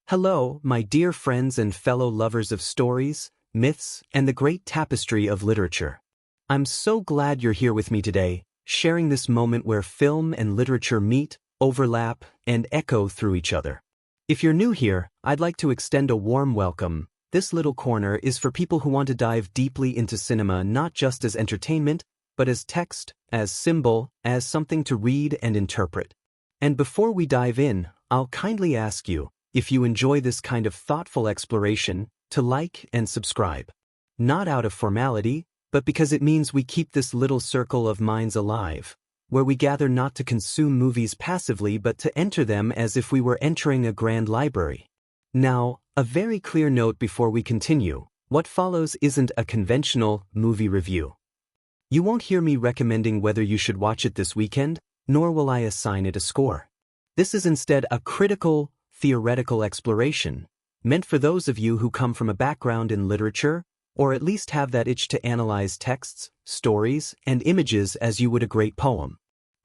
Hello, my dear friends and fellow lovers of stories, myths, and the great tapestry of literature. I'm so glad you're here with me today, sharing this moment where film and literature meet, overlap, and echo through each other. If you're new here, I'd like to extend a warm welcome. This little corner is for people who want to dive deeply into cinema not just as entertainment, but as text, as symbol, as something to read and interpret. And before we dive in, I'll kindly ask you, if you enjoy this kind of thoughtful exploration, to like and subscribe. Not out of formality, but because it means we keep this little circle of minds alive, where we gather not to consume movies passively but to enter them as if we were entering a grand library. Now, a very clear note before we continue: what follows isn't a conventional movie review. You won't hear me recommending whether you should watch it this weekend, nor will I assign it a score. This is instead a critical, theoretical exploration, meant for those of you who come from a background in literature, or at least have that itch to analyze texts, stories, and images as you would a great poem.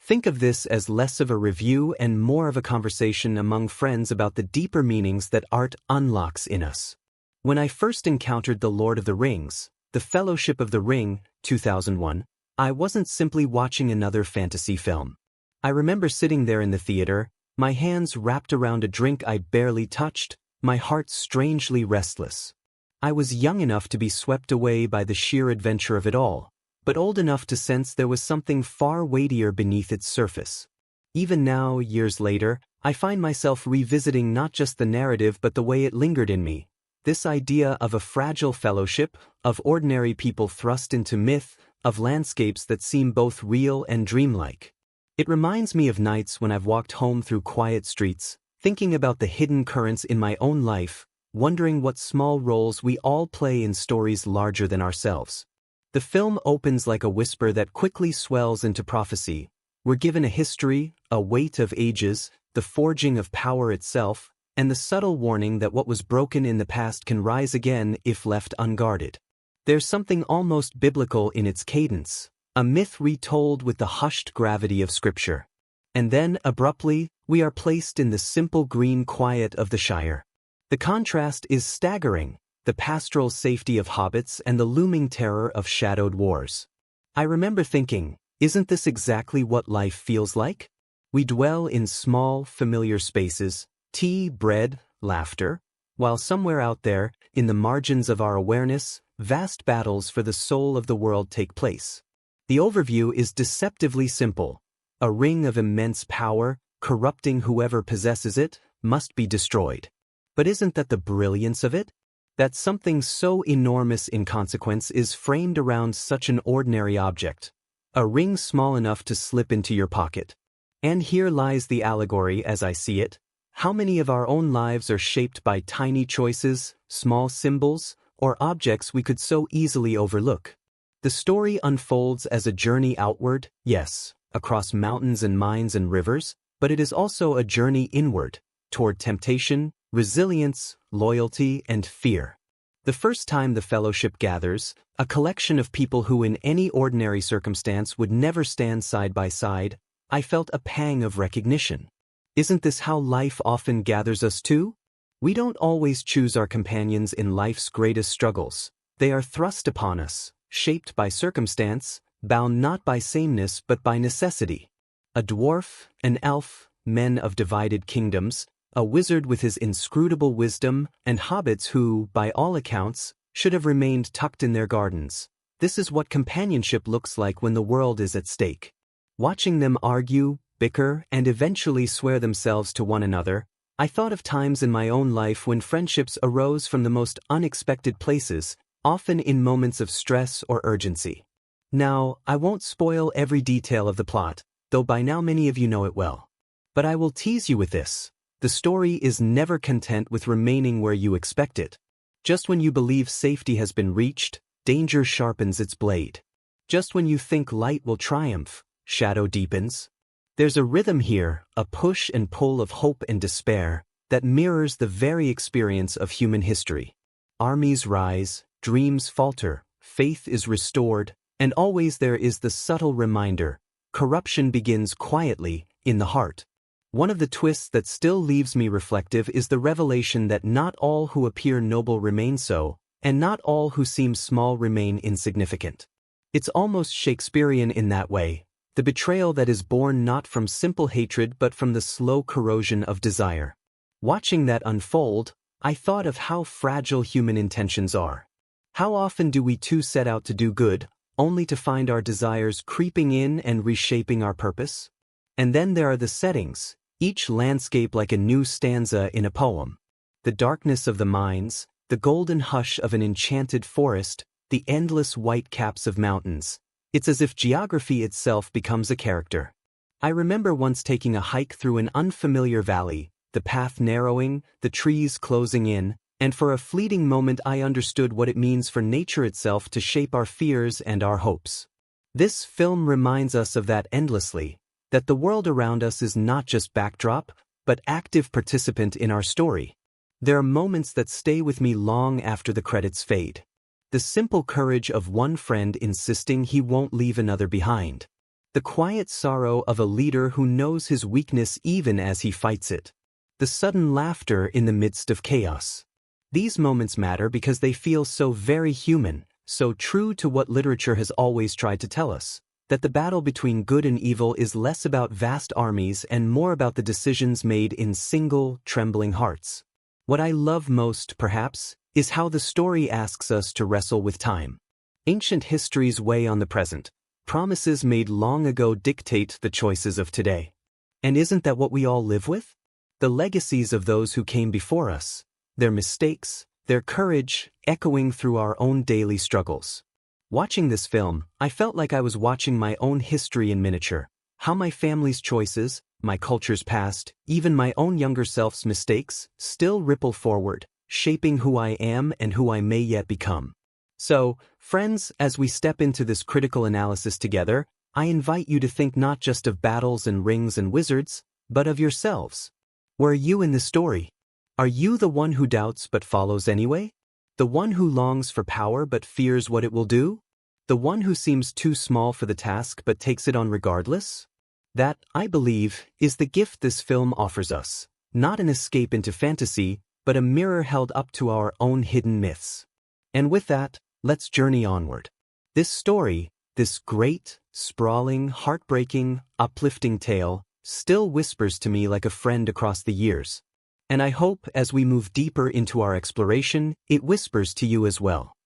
Think of this as less of a review and more of a conversation among friends about the deeper meanings that art unlocks in us. When I first encountered The Lord of the Rings, The Fellowship of the Ring, 2001, I wasn't simply watching another fantasy film. I remember sitting there in the theater, my hands wrapped around a drink I barely touched, my heart strangely restless. I was young enough to be swept away by the sheer adventure of it all, but old enough to sense there was something far weightier beneath its surface. Even now, years later, I find myself revisiting not just the narrative but the way it lingered in me. This idea of a fragile fellowship, of ordinary people thrust into myth, of landscapes that seem both real and dreamlike. It reminds me of nights when I've walked home through quiet streets, thinking about the hidden currents in my own life, wondering what small roles we all play in stories larger than ourselves. The film opens like a whisper that quickly swells into prophecy. We're given a history, a weight of ages, the forging of power itself, and the subtle warning that what was broken in the past can rise again if left unguarded. There's something almost biblical in its cadence, a myth retold with the hushed gravity of Scripture. And then, abruptly, we are placed in the simple green quiet of the Shire. The contrast is staggering, the pastoral safety of hobbits and the looming terror of shadowed wars. I remember thinking, isn't this exactly what life feels like? We dwell in small, familiar spaces, tea, bread, laughter, while somewhere out there, in the margins of our awareness, vast battles for the soul of the world take place. The overview is deceptively simple. A ring of immense power, corrupting whoever possesses it, must be destroyed. But isn't that the brilliance of it? That something so enormous in consequence is framed around such an ordinary object. A ring small enough to slip into your pocket. And here lies the allegory as I see it. How many of our own lives are shaped by tiny choices, small symbols, or objects we could so easily overlook? The story unfolds as a journey outward, yes, across mountains and mines and rivers, but it is also a journey inward, toward temptation, resilience, loyalty, and fear. The first time the Fellowship gathers, a collection of people who in any ordinary circumstance would never stand side by side, I felt a pang of recognition. Isn't this how life often gathers us too? We don't always choose our companions in life's greatest struggles. They are thrust upon us, shaped by circumstance, bound not by sameness but by necessity. A dwarf, an elf, men of divided kingdoms, a wizard with his inscrutable wisdom, and hobbits who, by all accounts, should have remained tucked in their gardens. This is what companionship looks like when the world is at stake. Watching them argue, bicker, and eventually swear themselves to one another, I thought of times in my own life when friendships arose from the most unexpected places, often in moments of stress or urgency. Now, I won't spoil every detail of the plot, though by now many of you know it well. But I will tease you with this. The story is never content with remaining where you expect it. Just when you believe safety has been reached, danger sharpens its blade. Just when you think light will triumph, shadow deepens. There's a rhythm here, a push and pull of hope and despair, that mirrors the very experience of human history. Armies rise, dreams falter, faith is restored, and always there is the subtle reminder: corruption begins quietly, in the heart. One of the twists that still leaves me reflective is the revelation that not all who appear noble remain so, and not all who seem small remain insignificant. It's almost Shakespearean in that way, the betrayal that is born not from simple hatred but from the slow corrosion of desire. Watching that unfold, I thought of how fragile human intentions are. How often do we too set out to do good, only to find our desires creeping in and reshaping our purpose? And then there are the settings, each landscape like a new stanza in a poem. The darkness of the mines, the golden hush of an enchanted forest, the endless white caps of mountains. It's as if geography itself becomes a character. I remember once taking a hike through an unfamiliar valley, the path narrowing, the trees closing in, and for a fleeting moment I understood what it means for nature itself to shape our fears and our hopes. This film reminds us of that endlessly, that the world around us is not just backdrop, but active participant in our story. There are moments that stay with me long after the credits fade. The simple courage of one friend insisting he won't leave another behind. The quiet sorrow of a leader who knows his weakness even as he fights it. The sudden laughter in the midst of chaos. These moments matter because they feel so very human, so true to what literature has always tried to tell us, that the battle between good and evil is less about vast armies and more about the decisions made in single, trembling hearts. What I love most, perhaps, is how the story asks us to wrestle with time. Ancient histories weigh on the present. Promises made long ago dictate the choices of today. And isn't that what we all live with? The legacies of those who came before us, their mistakes, their courage, echoing through our own daily struggles. Watching this film, I felt like I was watching my own history in miniature, how my family's choices, my culture's past, even my own younger self's mistakes, still ripple forward, shaping who I am and who I may yet become. So, friends, as we step into this critical analysis together, I invite you to think not just of battles and rings and wizards, but of yourselves. Where are you in this story? Are you the one who doubts but follows anyway? The one who longs for power but fears what it will do? The one who seems too small for the task but takes it on regardless? That, I believe, is the gift this film offers us. Not an escape into fantasy, but a mirror held up to our own hidden myths. And with that, let's journey onward. This story, this great, sprawling, heartbreaking, uplifting tale, still whispers to me like a friend across the years. And I hope, as we move deeper into our exploration, it whispers to you as well.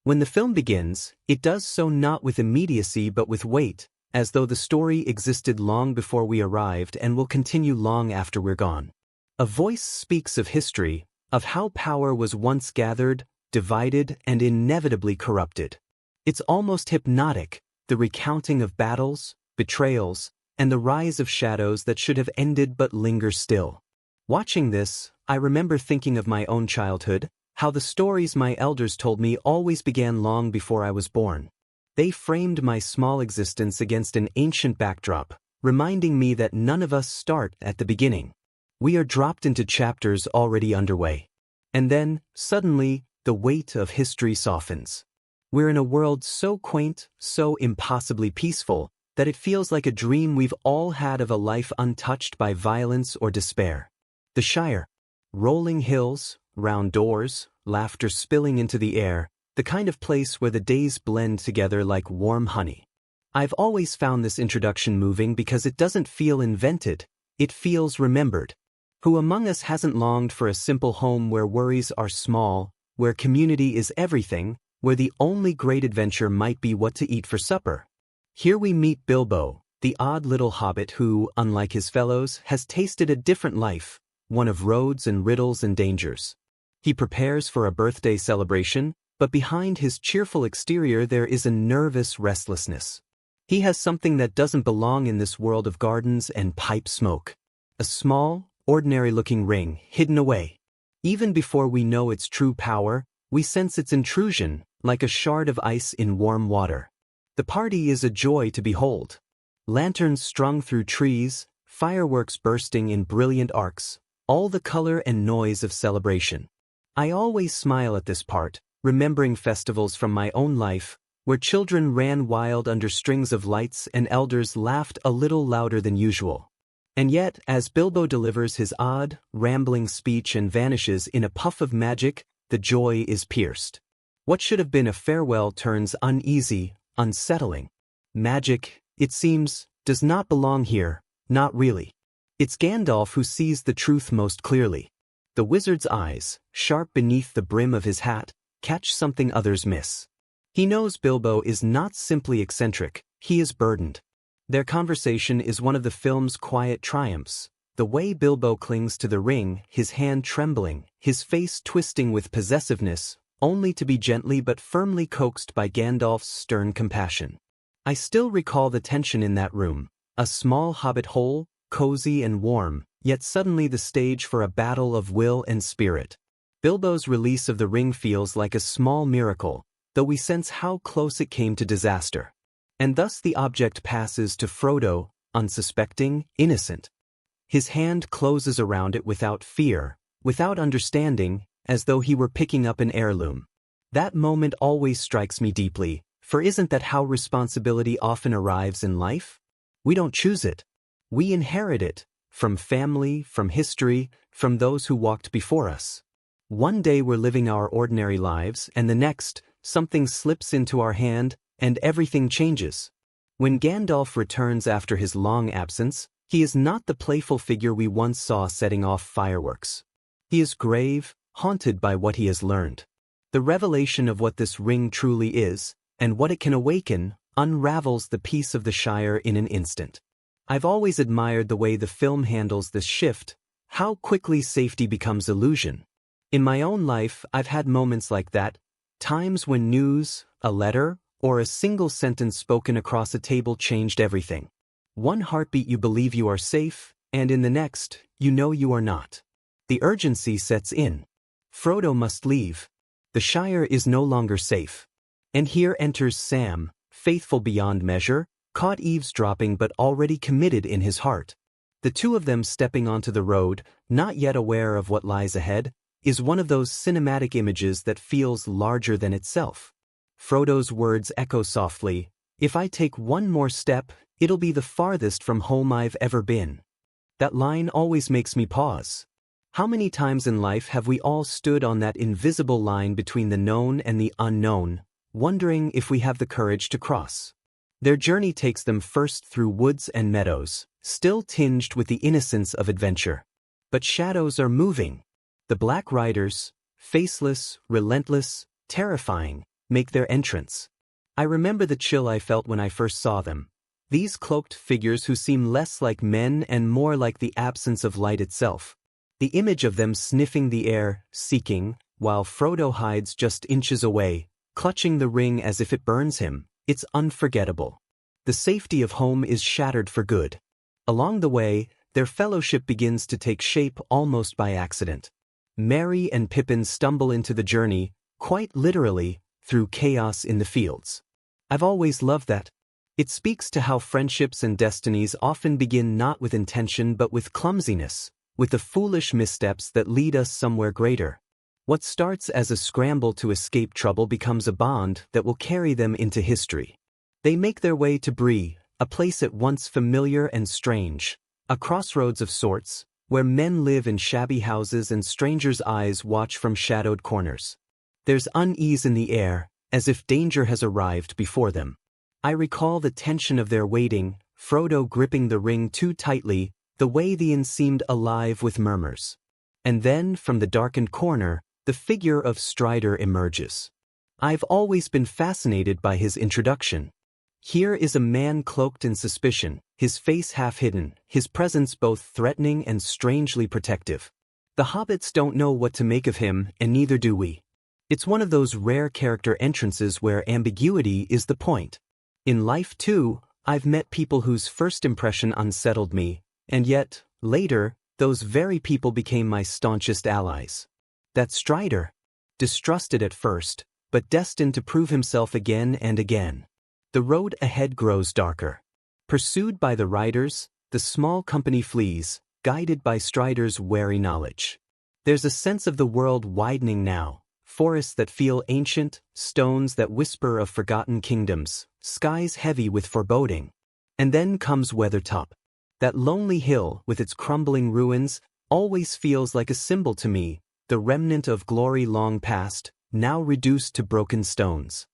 When the film begins, it does so not with immediacy but with weight, as though the story existed long before we arrived and will continue long after we're gone. A voice speaks of history, of how power was once gathered, divided, and inevitably corrupted. It's almost hypnotic, the recounting of battles, betrayals, and the rise of shadows that should have ended but linger still. Watching this, I remember thinking of my own childhood, how the stories my elders told me always began long before I was born. They framed my small existence against an ancient backdrop, reminding me that none of us start at the beginning. We are dropped into chapters already underway. And then, suddenly, the weight of history softens. We're in a world so quaint, so impossibly peaceful, that it feels like a dream we've all had of a life untouched by violence or despair. The Shire. Rolling hills, round doors, laughter spilling into the air, the kind of place where the days blend together like warm honey. I've always found this introduction moving because it doesn't feel invented, it feels remembered. Who among us hasn't longed for a simple home where worries are small, where community is everything, where the only great adventure might be what to eat for supper? Here we meet Bilbo, the odd little hobbit who, unlike his fellows, has tasted a different life, one of roads and riddles and dangers. He prepares for a birthday celebration, but behind his cheerful exterior there is a nervous restlessness. He has something that doesn't belong in this world of gardens and pipe smoke. A small, ordinary-looking ring hidden away. Even before we know its true power, we sense its intrusion, like a shard of ice in warm water. The party is a joy to behold. Lanterns strung through trees, fireworks bursting in brilliant arcs, all the color and noise of celebration. I always smile at this part, remembering festivals from my own life, where children ran wild under strings of lights and elders laughed a little louder than usual. And yet, as Bilbo delivers his odd, rambling speech and vanishes in a puff of magic, the joy is pierced. What should have been a farewell turns uneasy, unsettling. Magic, it seems, does not belong here, not really. It's Gandalf who sees the truth most clearly. The wizard's eyes, sharp beneath the brim of his hat, catch something others miss. He knows Bilbo is not simply eccentric, he is burdened. Their conversation is one of the film's quiet triumphs. The way Bilbo clings to the ring, his hand trembling, his face twisting with possessiveness, only to be gently but firmly coaxed by Gandalf's stern compassion. I still recall the tension in that room, a small hobbit hole, cozy and warm, yet suddenly the stage for a battle of will and spirit. Bilbo's release of the ring feels like a small miracle, though we sense how close it came to disaster. And thus the object passes to Frodo, unsuspecting, innocent. His hand closes around it without fear, without understanding, as though he were picking up an heirloom. That moment always strikes me deeply, for isn't that how responsibility often arrives in life? We don't choose it. We inherit it, from family, from history, from those who walked before us. One day we're living our ordinary lives, and the next, something slips into our hand, and everything changes. When Gandalf returns after his long absence, he is not the playful figure we once saw setting off fireworks. He is grave, haunted by what he has learned. The revelation of what this ring truly is, and what it can awaken, unravels the peace of the Shire in an instant. I've always admired the way the film handles this shift, how quickly safety becomes illusion. In my own life, I've had moments like that, times when news, a letter, or a single sentence spoken across a table changed everything. One heartbeat you believe you are safe, and in the next, you know you are not. The urgency sets in. Frodo must leave. The Shire is no longer safe. And here enters Sam, faithful beyond measure, caught eavesdropping but already committed in his heart. The two of them stepping onto the road, not yet aware of what lies ahead, is one of those cinematic images that feels larger than itself. Frodo's words echo softly, "If I take one more step, it'll be the farthest from home I've ever been." That line always makes me pause. How many times in life have we all stood on that invisible line between the known and the unknown, wondering if we have the courage to cross? Their journey takes them first through woods and meadows, still tinged with the innocence of adventure. But shadows are moving. The Black Riders, faceless, relentless, terrifying, make their entrance. I remember the chill I felt when I first saw them. These cloaked figures who seem less like men and more like the absence of light itself. The image of them sniffing the air, seeking, while Frodo hides just inches away, clutching the ring as if it burns him, it's unforgettable. The safety of home is shattered for good. Along the way, their fellowship begins to take shape almost by accident. Merry and Pippin stumble into the journey, quite literally, through chaos in the fields. I've always loved that. It speaks to how friendships and destinies often begin not with intention but with clumsiness, with the foolish missteps that lead us somewhere greater. What starts as a scramble to escape trouble becomes a bond that will carry them into history. They make their way to Bree, a place at once familiar and strange, a crossroads of sorts, where men live in shabby houses and strangers' eyes watch from shadowed corners. There's unease in the air, as if danger has arrived before them. I recall the tension of their waiting, Frodo gripping the ring too tightly, the way the inn seemed alive with murmurs. And then, from the darkened corner, the figure of Strider emerges. I've always been fascinated by his introduction. Here is a man cloaked in suspicion, his face half hidden, his presence both threatening and strangely protective. The hobbits don't know what to make of him, and neither do we. It's one of those rare character entrances where ambiguity is the point. In life, too, I've met people whose first impression unsettled me, and yet, later, those very people became my staunchest allies. That Strider, distrusted at first, but destined to prove himself again and again. The road ahead grows darker. Pursued by the riders, the small company flees, guided by Strider's wary knowledge. There's a sense of the world widening now, forests that feel ancient, stones that whisper of forgotten kingdoms, skies heavy with foreboding. And then comes Weathertop. That lonely hill, with its crumbling ruins, always feels like a symbol to me, the remnant of glory long past, now reduced to broken stones.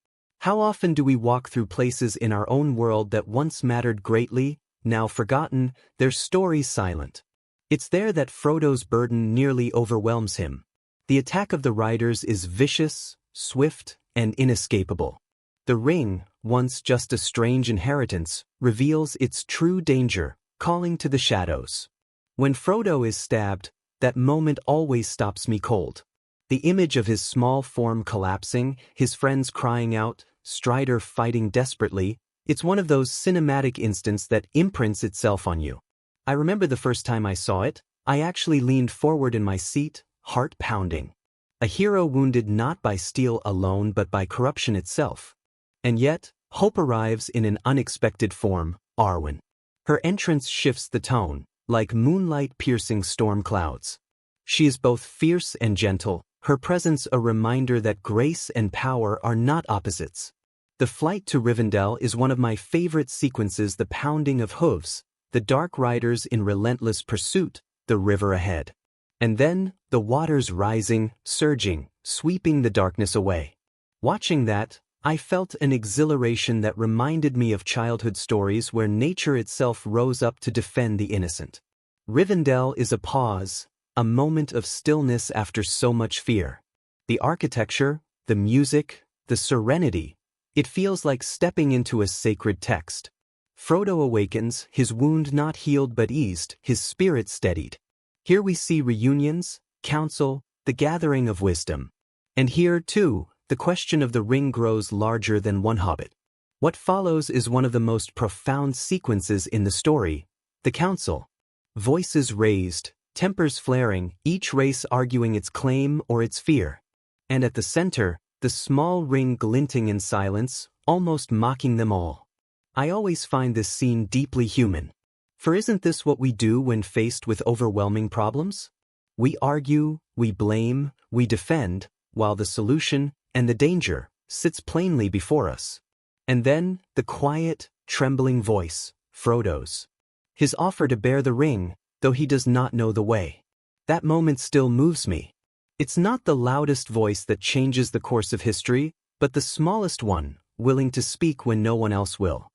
How often do we walk through places in our own world that once mattered greatly, now forgotten, their stories silent? It's there that Frodo's burden nearly overwhelms him. The attack of the riders is vicious, swift, and inescapable. The ring, once just a strange inheritance, reveals its true danger, calling to the shadows. When Frodo is stabbed, that moment always stops me cold. The image of his small form collapsing, his friends crying out, Strider fighting desperately, it's one of those cinematic instants that imprints itself on you. I remember the first time I saw it, I actually leaned forward in my seat, heart pounding. A hero wounded not by steel alone but by corruption itself. And yet, hope arrives in an unexpected form, Arwen. Her entrance shifts the tone, like moonlight piercing storm clouds. She is both fierce and gentle, her presence a reminder that grace and power are not opposites. The flight to Rivendell is one of my favorite sequences, the pounding of hooves, the dark riders in relentless pursuit, the river ahead. And then, the waters rising, surging, sweeping the darkness away. Watching that, I felt an exhilaration that reminded me of childhood stories where nature itself rose up to defend the innocent. Rivendell is a pause, a moment of stillness after so much fear. The architecture, the music, the serenity, it feels like stepping into a sacred text. Frodo awakens, his wound not healed but eased, his spirit steadied. Here we see reunions, council, the gathering of wisdom. And here, too, the question of the ring grows larger than one hobbit. What follows is one of the most profound sequences in the story, the council. Voices raised, tempers flaring, each race arguing its claim or its fear. And at the center, the small ring glinting in silence, almost mocking them all. I always find this scene deeply human. For isn't this what we do when faced with overwhelming problems? We argue, we blame, we defend, while the solution, and the danger, sits plainly before us. And then, the quiet, trembling voice, Frodo's. His offer to bear the ring, though he does not know the way. That moment still moves me. It's not the loudest voice that changes the course of history, but the smallest one, willing to speak when no one else will.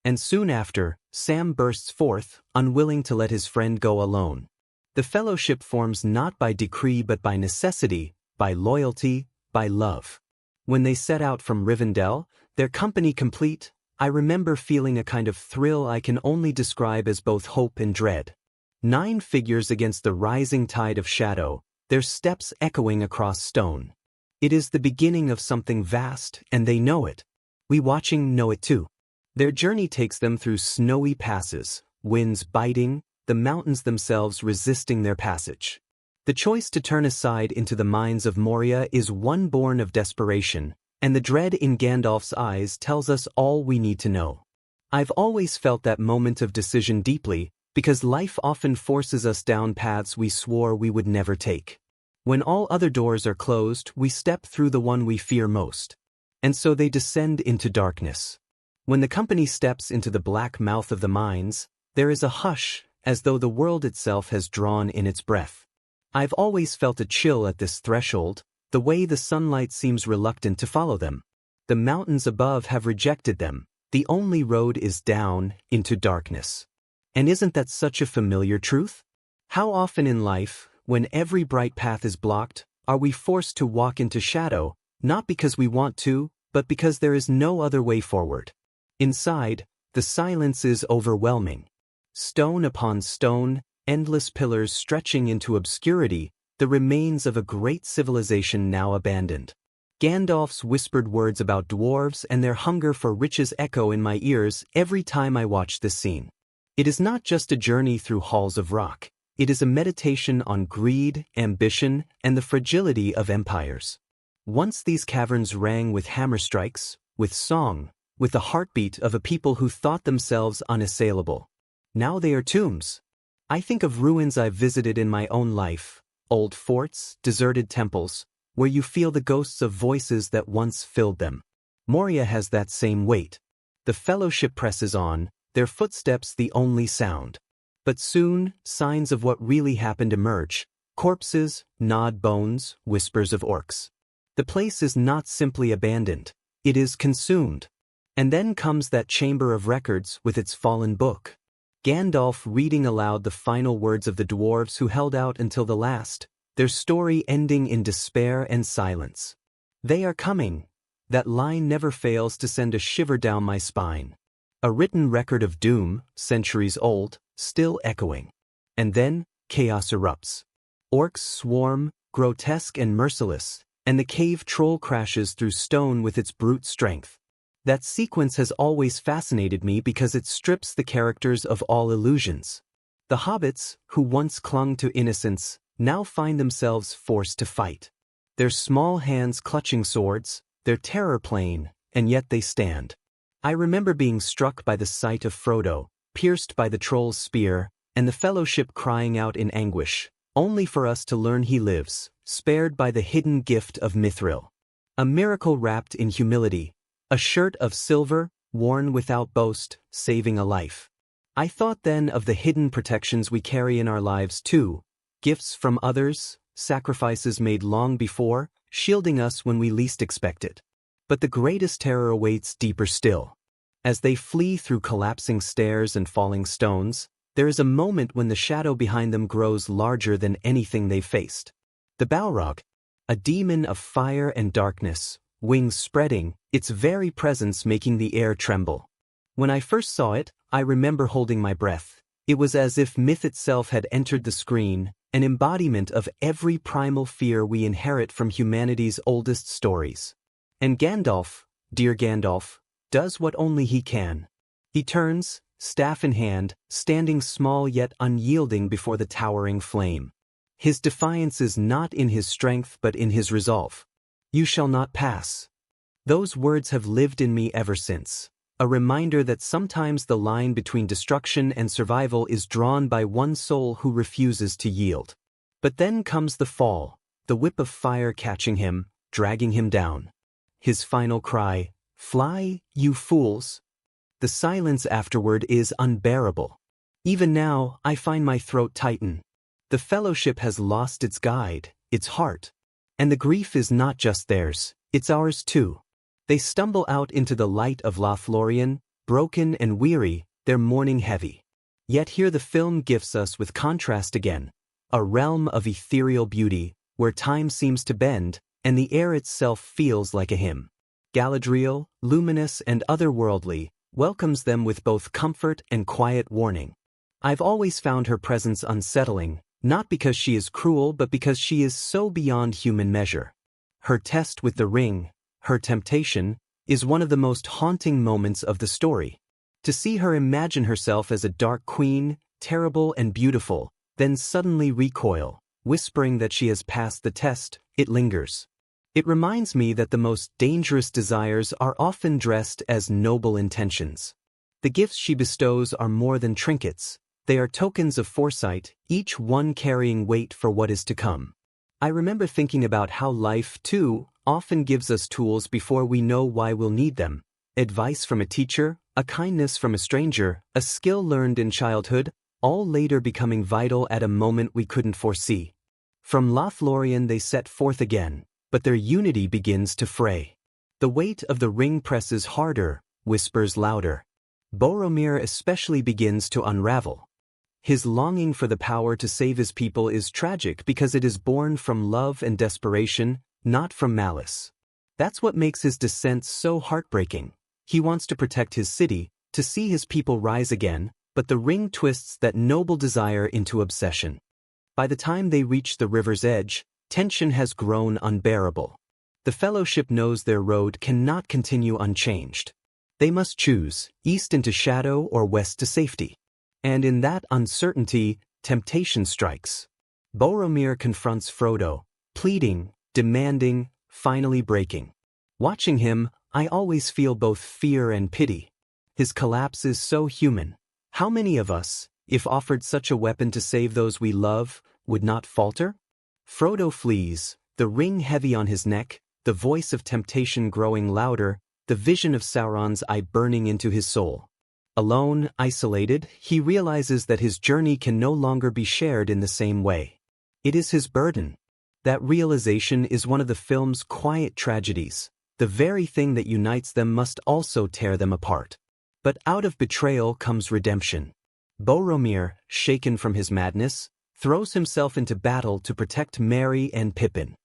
And soon after, Sam bursts forth, unwilling to let his friend go alone. The fellowship forms not by decree but by necessity, by loyalty, by love. When they set out from Rivendell, their company complete, I remember feeling a kind of thrill I can only describe as both hope and dread. 9 figures against the rising tide of shadow, their steps echoing across stone. It is the beginning of something vast, and they know it. We watching know it too. Their journey takes them through snowy passes, winds biting, the mountains themselves resisting their passage. The choice to turn aside into the mines of Moria is one born of desperation, and the dread in Gandalf's eyes tells us all we need to know. I've always felt that moment of decision deeply, because life often forces us down paths we swore we would never take. When all other doors are closed, we step through the one we fear most. And so they descend into darkness. When the company steps into the black mouth of the mines, there is a hush, as though the world itself has drawn in its breath. I've always felt a chill at this threshold, the way the sunlight seems reluctant to follow them. The mountains above have rejected them, the only road is down, into darkness. And isn't that such a familiar truth? How often in life, when every bright path is blocked, are we forced to walk into shadow, not because we want to, but because there is no other way forward? Inside, the silence is overwhelming. Stone upon stone, endless pillars stretching into obscurity, the remains of a great civilization now abandoned. Gandalf's whispered words about dwarves and their hunger for riches echo in my ears every time I watch this scene. It is not just a journey through halls of rock, it is a meditation on greed, ambition, and the fragility of empires. Once these caverns rang with hammer strikes, with song, with the heartbeat of a people who thought themselves unassailable. Now they are tombs. I think of ruins I've visited in my own life, old forts, deserted temples, where you feel the ghosts of voices that once filled them. Moria has that same weight. The fellowship presses on, their footsteps the only sound. But soon, signs of what really happened emerge. Corpses, gnawed bones, whispers of orcs. The place is not simply abandoned. It is consumed. And then comes that chamber of records with its fallen book. Gandalf reading aloud the final words of the dwarves who held out until the last, their story ending in despair and silence. They are coming. That line never fails to send a shiver down my spine. A written record of doom, centuries old, still echoing. And then, chaos erupts. Orcs swarm, grotesque and merciless, and the cave troll crashes through stone with its brute strength. That sequence has always fascinated me because it strips the characters of all illusions. The hobbits, who once clung to innocence, now find themselves forced to fight. Their small hands clutching swords, their terror plain, and yet they stand. I remember being struck by the sight of Frodo, pierced by the troll's spear, and the fellowship crying out in anguish, only for us to learn he lives, spared by the hidden gift of Mithril. A miracle wrapped in humility, a shirt of silver, worn without boast, saving a life. I thought then of the hidden protections we carry in our lives too, gifts from others, sacrifices made long before, shielding us when we least expect it. But the greatest terror awaits deeper still. As they flee through collapsing stairs and falling stones, there is a moment when the shadow behind them grows larger than anything they faced. The Balrog, a demon of fire and darkness, wings spreading, its very presence making the air tremble. When I first saw it, I remember holding my breath. It was as if myth itself had entered the screen, an embodiment of every primal fear we inherit from humanity's oldest stories. And Gandalf, dear Gandalf, does what only he can. He turns, staff in hand, standing small yet unyielding before the towering flame. His defiance is not in his strength but in his resolve. You shall not pass. Those words have lived in me ever since, a reminder that sometimes the line between destruction and survival is drawn by one soul who refuses to yield. But then comes the fall, the whip of fire catching him, dragging him down. His final cry, "Fly, you fools!" The silence afterward is unbearable. Even now, I find my throat tighten. The fellowship has lost its guide, its heart. And the grief is not just theirs, it's ours too. They stumble out into the light of Lothlorien, broken and weary, their mourning heavy. Yet here the film gifts us with contrast again, a realm of ethereal beauty, where time seems to bend, and the air itself feels like a hymn. Galadriel, luminous and otherworldly, welcomes them with both comfort and quiet warning. I've always found her presence unsettling, not because she is cruel but because she is so beyond human measure. Her test with the ring, her temptation, is one of the most haunting moments of the story. To see her imagine herself as a dark queen, terrible and beautiful, then suddenly recoil, whispering that she has passed the test, it lingers. It reminds me that the most dangerous desires are often dressed as noble intentions. The gifts she bestows are more than trinkets. They are tokens of foresight, each one carrying weight for what is to come. I remember thinking about how life, too, often gives us tools before we know why we'll need them. Advice from a teacher, a kindness from a stranger, a skill learned in childhood, all later becoming vital at a moment we couldn't foresee. From Lothlorien they set forth again, but their unity begins to fray. The weight of the ring presses harder, whispers louder. Boromir especially begins to unravel. His longing for the power to save his people is tragic because it is born from love and desperation, not from malice. That's what makes his descent so heartbreaking. He wants to protect his city, to see his people rise again, but the ring twists that noble desire into obsession. By the time they reach the river's edge, tension has grown unbearable. The Fellowship knows their road cannot continue unchanged. They must choose, east into shadow or west to safety. And in that uncertainty, temptation strikes. Boromir confronts Frodo, pleading, demanding, finally breaking. Watching him, I always feel both fear and pity. His collapse is so human. How many of us, if offered such a weapon to save those we love, would not falter? Frodo flees, the ring heavy on his neck, the voice of temptation growing louder, the vision of Sauron's eye burning into his soul. Alone, isolated, he realizes that his journey can no longer be shared in the same way. It is his burden. That realization is one of the film's quiet tragedies. The very thing that unites them must also tear them apart. But out of betrayal comes redemption. Boromir, shaken from his madness, throws himself into battle to protect Merry and Pippin.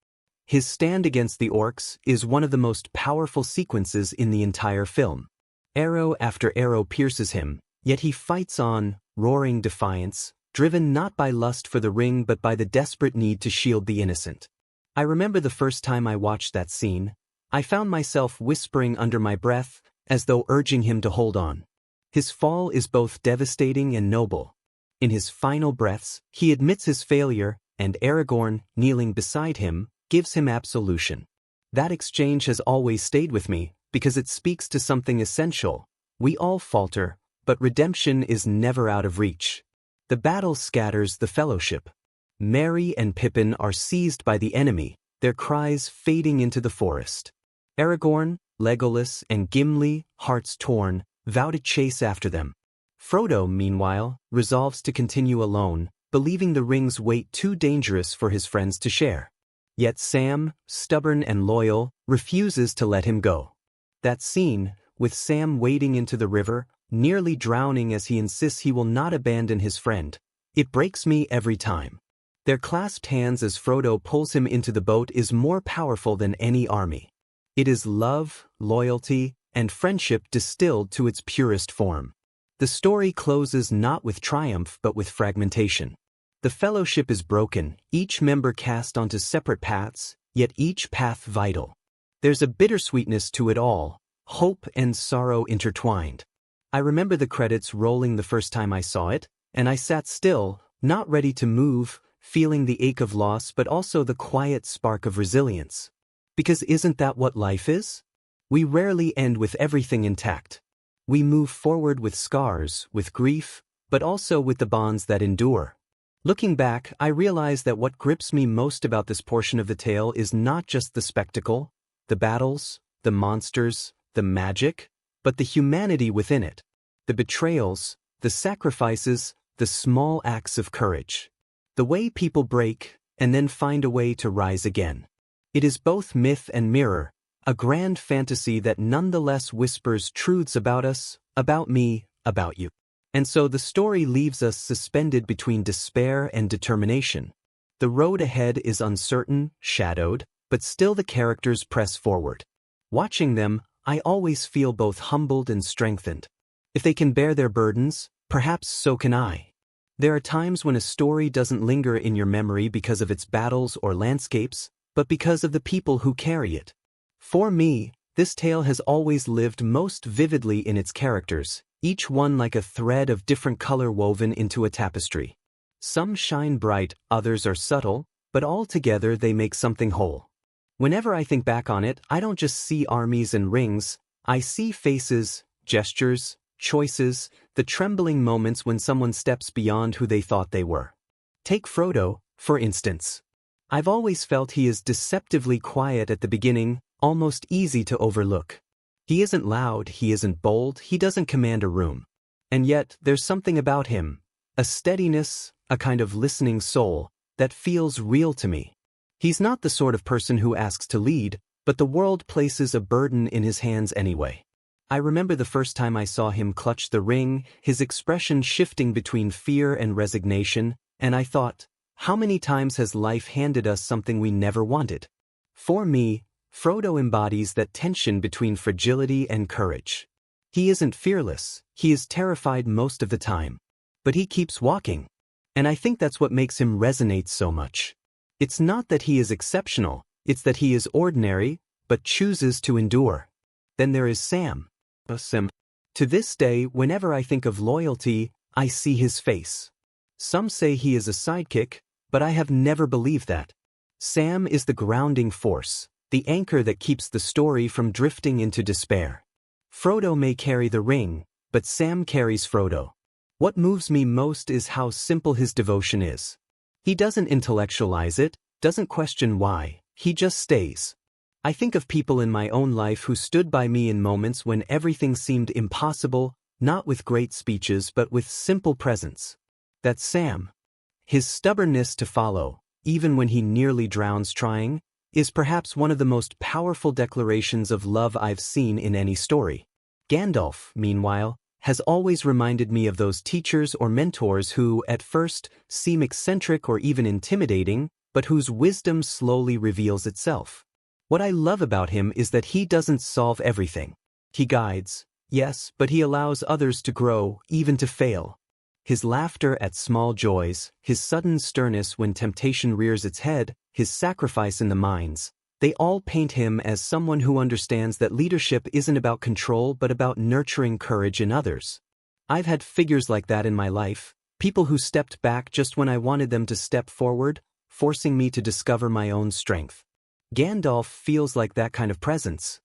His stand against the orcs is one of the most powerful sequences in the entire film. Arrow after arrow pierces him, yet he fights on, roaring defiance, driven not by lust for the ring but by the desperate need to shield the innocent. I remember the first time I watched that scene, I found myself whispering under my breath, as though urging him to hold on. His fall is both devastating and noble. In his final breaths, he admits his failure, and Aragorn, kneeling beside him, gives him absolution. That exchange has always stayed with me, because it speaks to something essential. We all falter, but redemption is never out of reach. The battle scatters the fellowship. Merry and Pippin are seized by the enemy, their cries fading into the forest. Aragorn, Legolas, and Gimli, hearts torn, vow to chase after them. Frodo, meanwhile, resolves to continue alone, believing the ring's weight too dangerous for his friends to share. Yet Sam, stubborn and loyal, refuses to let him go. That scene, with Sam wading into the river, nearly drowning as he insists he will not abandon his friend, it breaks me every time. Their clasped hands as Frodo pulls him into the boat is more powerful than any army. It is love, loyalty, and friendship distilled to its purest form. The story closes not with triumph but with fragmentation. The fellowship is broken, each member cast onto separate paths, yet each path vital. There's a bittersweetness to it all, hope and sorrow intertwined. I remember the credits rolling the first time I saw it, and I sat still, not ready to move, feeling the ache of loss but also the quiet spark of resilience. Because isn't that what life is? We rarely end with everything intact. We move forward with scars, with grief, but also with the bonds that endure. Looking back, I realize that what grips me most about this portion of the tale is not just the spectacle, the battles, the monsters, the magic, but the humanity within it. The betrayals, the sacrifices, the small acts of courage. The way people break, and then find a way to rise again. It is both myth and mirror, a grand fantasy that nonetheless whispers truths about us, about me, about you. And so the story leaves us suspended between despair and determination. The road ahead is uncertain, shadowed, but still the characters press forward. Watching them, I always feel both humbled and strengthened. If they can bear their burdens, perhaps so can I. There are times when a story doesn't linger in your memory because of its battles or landscapes, but because of the people who carry it. For me, this tale has always lived most vividly in its characters, each one like a thread of different color woven into a tapestry. Some shine bright, others are subtle, but all together they make something whole. Whenever I think back on it, I don't just see armies and rings, I see faces, gestures, choices, the trembling moments when someone steps beyond who they thought they were. Take Frodo, for instance. I've always felt he is deceptively quiet at the beginning, almost easy to overlook. He isn't loud, he isn't bold, he doesn't command a room. And yet, there's something about him, a steadiness, a kind of listening soul, that feels real to me. He's not the sort of person who asks to lead, but the world places a burden in his hands anyway. I remember the first time I saw him clutch the ring, his expression shifting between fear and resignation, and I thought, how many times has life handed us something we never wanted? For me, Frodo embodies that tension between fragility and courage. He isn't fearless, he is terrified most of the time. But he keeps walking. And I think that's what makes him resonate so much. It's not that he is exceptional, it's that he is ordinary, but chooses to endure. Then there is Sam. To this day, whenever I think of loyalty, I see his face. Some say he is a sidekick, but I have never believed that. Sam is the grounding force, the anchor that keeps the story from drifting into despair. Frodo may carry the ring, but Sam carries Frodo. What moves me most is how simple his devotion is. He doesn't intellectualize it, doesn't question why, he just stays. I think of people in my own life who stood by me in moments when everything seemed impossible, not with great speeches but with simple presence. That's Sam. His stubbornness to follow, even when he nearly drowns trying, is perhaps one of the most powerful declarations of love I've seen in any story. Gandalf, meanwhile, has always reminded me of those teachers or mentors who, at first, seem eccentric or even intimidating, but whose wisdom slowly reveals itself. What I love about him is that he doesn't solve everything. He guides, yes, but he allows others to grow, even to fail. His laughter at small joys, his sudden sternness when temptation rears its head, his sacrifice in the mines, they all paint him as someone who understands that leadership isn't about control but about nurturing courage in others. I've had figures like that in my life, people who stepped back just when I wanted them to step forward, forcing me to discover my own strength. Gandalf feels like that kind of presence.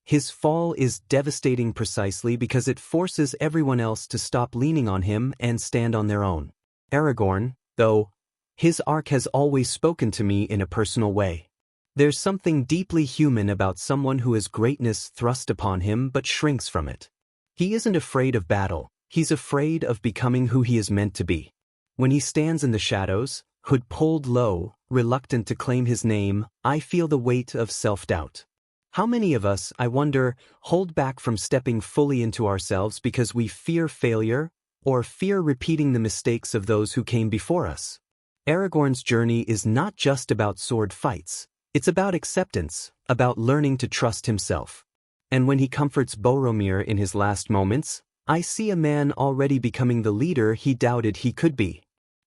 His fall is devastating precisely because it forces everyone else to stop leaning on him and stand on their own. Aragorn, though, his arc has always spoken to me in a personal way. There's something deeply human about someone who has greatness thrust upon him but shrinks from it. He isn't afraid of battle, he's afraid of becoming who he is meant to be. When he stands in the shadows, hood pulled low, reluctant to claim his name, I feel the weight of self-doubt. How many of us, I wonder, hold back from stepping fully into ourselves because we fear failure or fear repeating the mistakes of those who came before us? Aragorn's journey is not just about sword fights. It's about acceptance, about learning to trust himself. And when he comforts Boromir in his last moments, I see a man already becoming the leader he doubted he could be.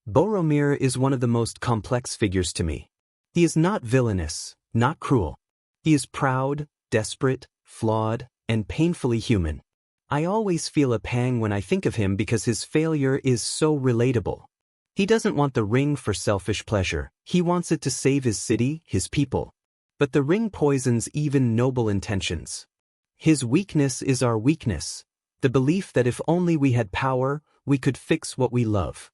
Boromir is one of the most complex figures to me. He is not villainous, not cruel. He is proud, desperate, flawed, and painfully human. I always feel a pang when I think of him because his failure is so relatable. He doesn't want the ring for selfish pleasure, he wants it to save his city, his people. But the ring poisons even noble intentions. His weakness is our weakness, the belief that if only we had power, we could fix what we love.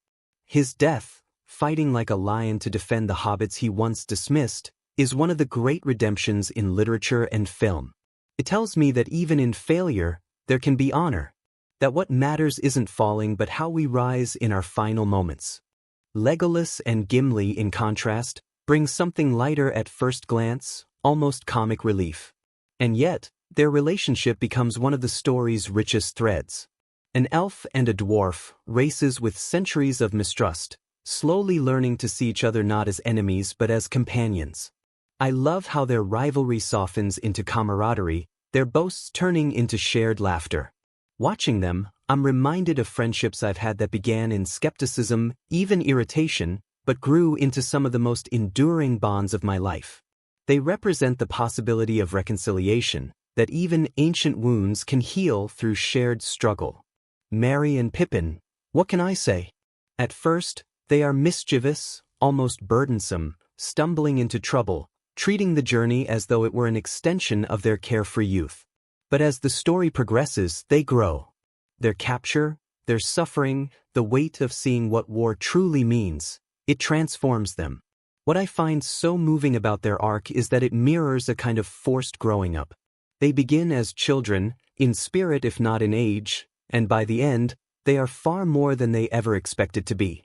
His death, fighting like a lion to defend the hobbits he once dismissed, is one of the great redemptions in literature and film. It tells me that even in failure, there can be honor, that what matters isn't falling but how we rise in our final moments. Legolas and Gimli, in contrast, bring something lighter at first glance, almost comic relief. And yet, their relationship becomes one of the story's richest threads. An elf and a dwarf, races with centuries of mistrust, slowly learning to see each other not as enemies but as companions. I love how their rivalry softens into camaraderie, their boasts turning into shared laughter. Watching them, I'm reminded of friendships I've had that began in skepticism, even irritation, but grew into some of the most enduring bonds of my life. They represent the possibility of reconciliation, that even ancient wounds can heal through shared struggle. Merry and Pippin, what can I say? At first, they are mischievous, almost burdensome, stumbling into trouble, treating the journey as though it were an extension of their carefree youth. But as the story progresses, they grow. Their capture, their suffering, the weight of seeing what war truly means, it transforms them. What I find so moving about their arc is that it mirrors a kind of forced growing up. They begin as children, in spirit if not in age, and by the end, they are far more than they ever expected to be.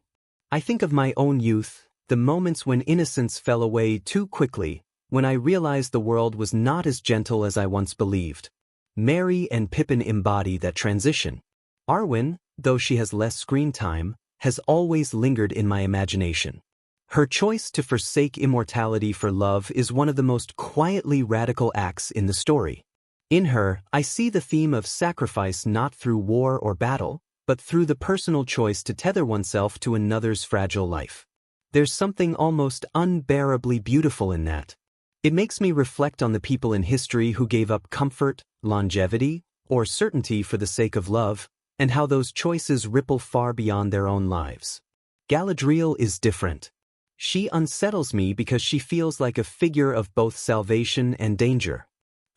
I think of my own youth, the moments when innocence fell away too quickly, when I realized the world was not as gentle as I once believed. Merry and Pippin embody that transition. Arwen, though she has less screen time, has always lingered in my imagination. Her choice to forsake immortality for love is one of the most quietly radical acts in the story. In her, I see the theme of sacrifice not through war or battle, but through the personal choice to tether oneself to another's fragile life. There's something almost unbearably beautiful in that. It makes me reflect on the people in history who gave up comfort, longevity, or certainty for the sake of love, and how those choices ripple far beyond their own lives. Galadriel is different. She unsettles me because she feels like a figure of both salvation and danger.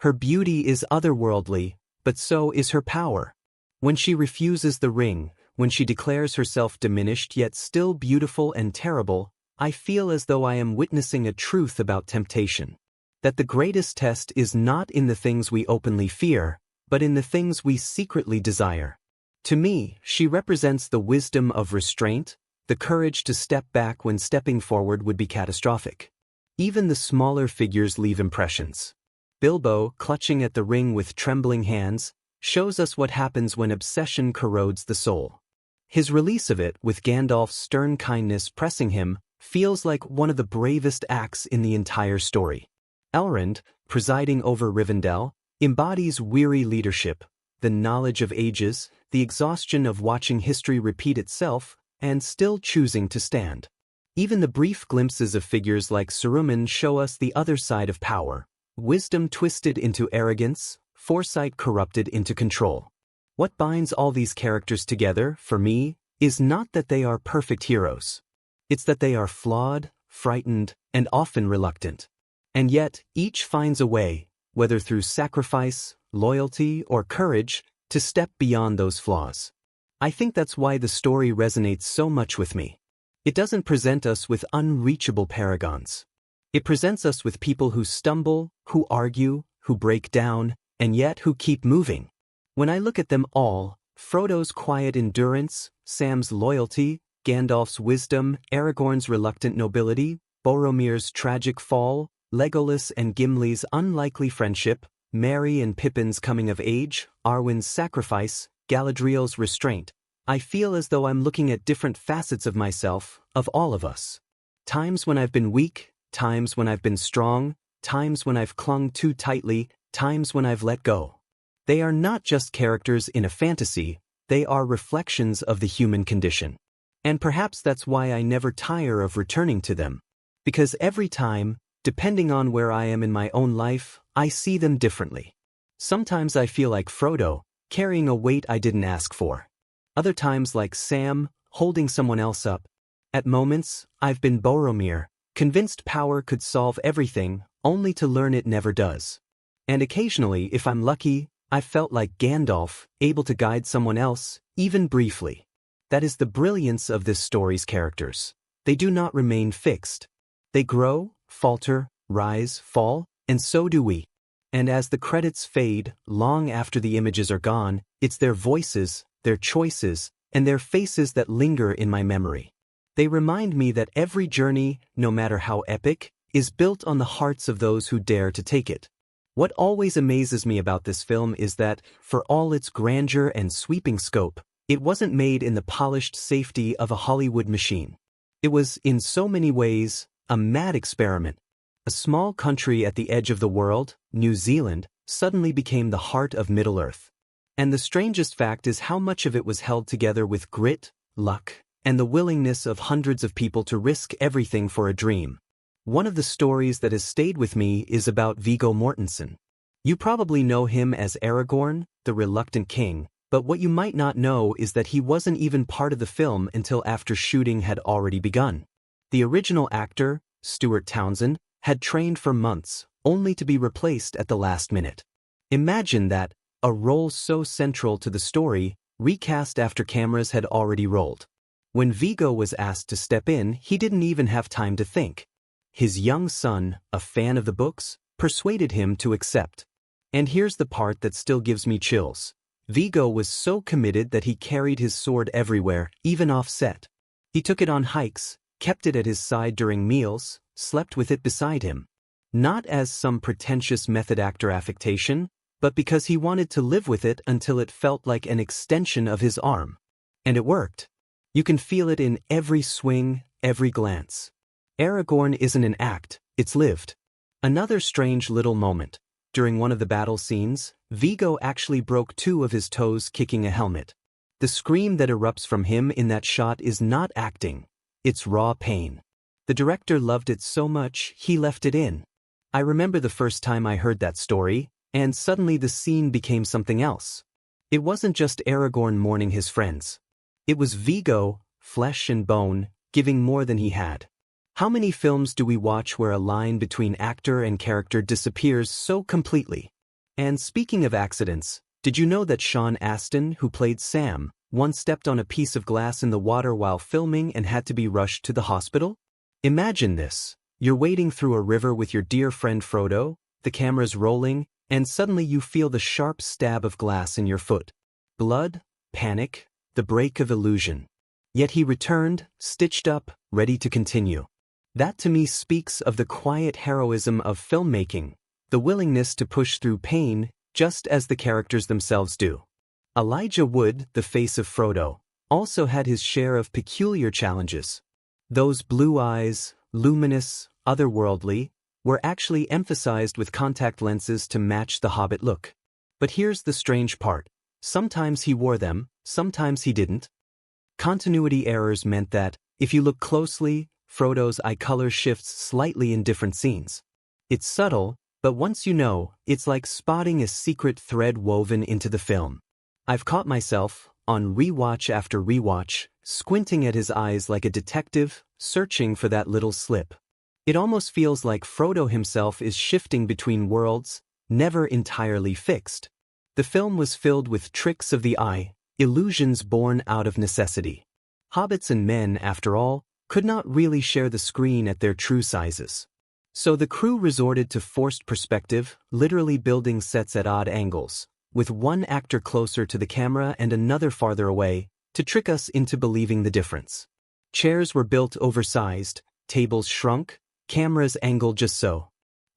Her beauty is otherworldly, but so is her power. When she refuses the ring, when she declares herself diminished yet still beautiful and terrible, I feel as though I am witnessing a truth about temptation. That the greatest test is not in the things we openly fear, but in the things we secretly desire. To me, she represents the wisdom of restraint, the courage to step back when stepping forward would be catastrophic. Even the smaller figures leave impressions. Bilbo, clutching at the ring with trembling hands, shows us what happens when obsession corrodes the soul. His release of it, with Gandalf's stern kindness pressing him, feels like one of the bravest acts in the entire story. Elrond, presiding over Rivendell, embodies weary leadership, the knowledge of ages, the exhaustion of watching history repeat itself, and still choosing to stand. Even the brief glimpses of figures like Saruman show us the other side of power. Wisdom twisted into arrogance, foresight corrupted into control. What binds all these characters together, for me, is not that they are perfect heroes. It's that they are flawed, frightened, and often reluctant. And yet, each finds a way, whether through sacrifice, loyalty, or courage, to step beyond those flaws. I think that's why the story resonates so much with me. It doesn't present us with unreachable paragons. It presents us with people who stumble, who argue, who break down, and yet who keep moving. When I look at them all, Frodo's quiet endurance, Sam's loyalty, Gandalf's wisdom, Aragorn's reluctant nobility, Boromir's tragic fall, Legolas and Gimli's unlikely friendship, Merry and Pippin's coming of age, Arwen's sacrifice, Galadriel's restraint, I feel as though I'm looking at different facets of myself, of all of us. Times when I've been weak, times when I've been strong, times when I've clung too tightly, times when I've let go. They are not just characters in a fantasy, they are reflections of the human condition. And perhaps that's why I never tire of returning to them. Because every time, depending on where I am in my own life, I see them differently. Sometimes I feel like Frodo, carrying a weight I didn't ask for. Other times like Sam, holding someone else up. At moments, I've been Boromir, convinced power could solve everything, only to learn it never does. And occasionally, if I'm lucky, I've felt like Gandalf, able to guide someone else, even briefly. That is the brilliance of this story's characters. They do not remain fixed. They grow, falter, rise, fall, and so do we. And as the credits fade, long after the images are gone, it's their voices, their choices, and their faces that linger in my memory. They remind me that every journey, no matter how epic, is built on the hearts of those who dare to take it. What always amazes me about this film is that, for all its grandeur and sweeping scope, it wasn't made in the polished safety of a Hollywood machine. It was, in so many ways, a mad experiment. A small country at the edge of the world, New Zealand, suddenly became the heart of Middle-earth. And the strangest fact is how much of it was held together with grit, luck, and the willingness of hundreds of people to risk everything for a dream. One of the stories that has stayed with me is about Viggo Mortensen. You probably know him as Aragorn, the reluctant king, but what you might not know is that he wasn't even part of the film until after shooting had already begun. The original actor, Stuart Townsend, had trained for months, only to be replaced at the last minute. Imagine that, a role so central to the story, recast after cameras had already rolled. When Viggo was asked to step in, he didn't even have time to think. His young son, a fan of the books, persuaded him to accept. And here's the part that still gives me chills. Viggo was so committed that he carried his sword everywhere, even off set. He took it on hikes, kept it at his side during meals, slept with it beside him. Not as some pretentious method actor affectation, but because he wanted to live with it until it felt like an extension of his arm. And it worked. You can feel it in every swing, every glance. Aragorn isn't an act, it's lived. Another strange little moment. During one of the battle scenes, Viggo actually broke 2 of his toes kicking a helmet. The scream that erupts from him in that shot is not acting. It's raw pain. The director loved it so much, he left it in. I remember the first time I heard that story, and suddenly the scene became something else. It wasn't just Aragorn mourning his friends. It was Viggo, flesh and bone, giving more than he had. How many films do we watch where a line between actor and character disappears so completely? And speaking of accidents, did you know that Sean Astin, who played Sam, once stepped on a piece of glass in the water while filming and had to be rushed to the hospital? Imagine this. You're wading through a river with your dear friend Frodo, the camera's rolling, and suddenly you feel the sharp stab of glass in your foot. Blood, panic, the break of illusion. Yet he returned, stitched up, ready to continue. That to me speaks of the quiet heroism of filmmaking, the willingness to push through pain, just as the characters themselves do. Elijah Wood, the face of Frodo, also had his share of peculiar challenges. Those blue eyes, luminous, otherworldly, were actually emphasized with contact lenses to match the Hobbit look. But here's the strange part. Sometimes he wore them, sometimes he didn't. Continuity errors meant that, if you look closely, Frodo's eye color shifts slightly in different scenes. It's subtle, but once you know, it's like spotting a secret thread woven into the film. I've caught myself, on rewatch after rewatch, squinting at his eyes like a detective, searching for that little slip. It almost feels like Frodo himself is shifting between worlds, never entirely fixed. The film was filled with tricks of the eye, illusions born out of necessity. Hobbits and men, after all, could not really share the screen at their true sizes. So the crew resorted to forced perspective, literally building sets at odd angles, with one actor closer to the camera and another farther away, to trick us into believing the difference. Chairs were built oversized, tables shrunk, cameras angled just so.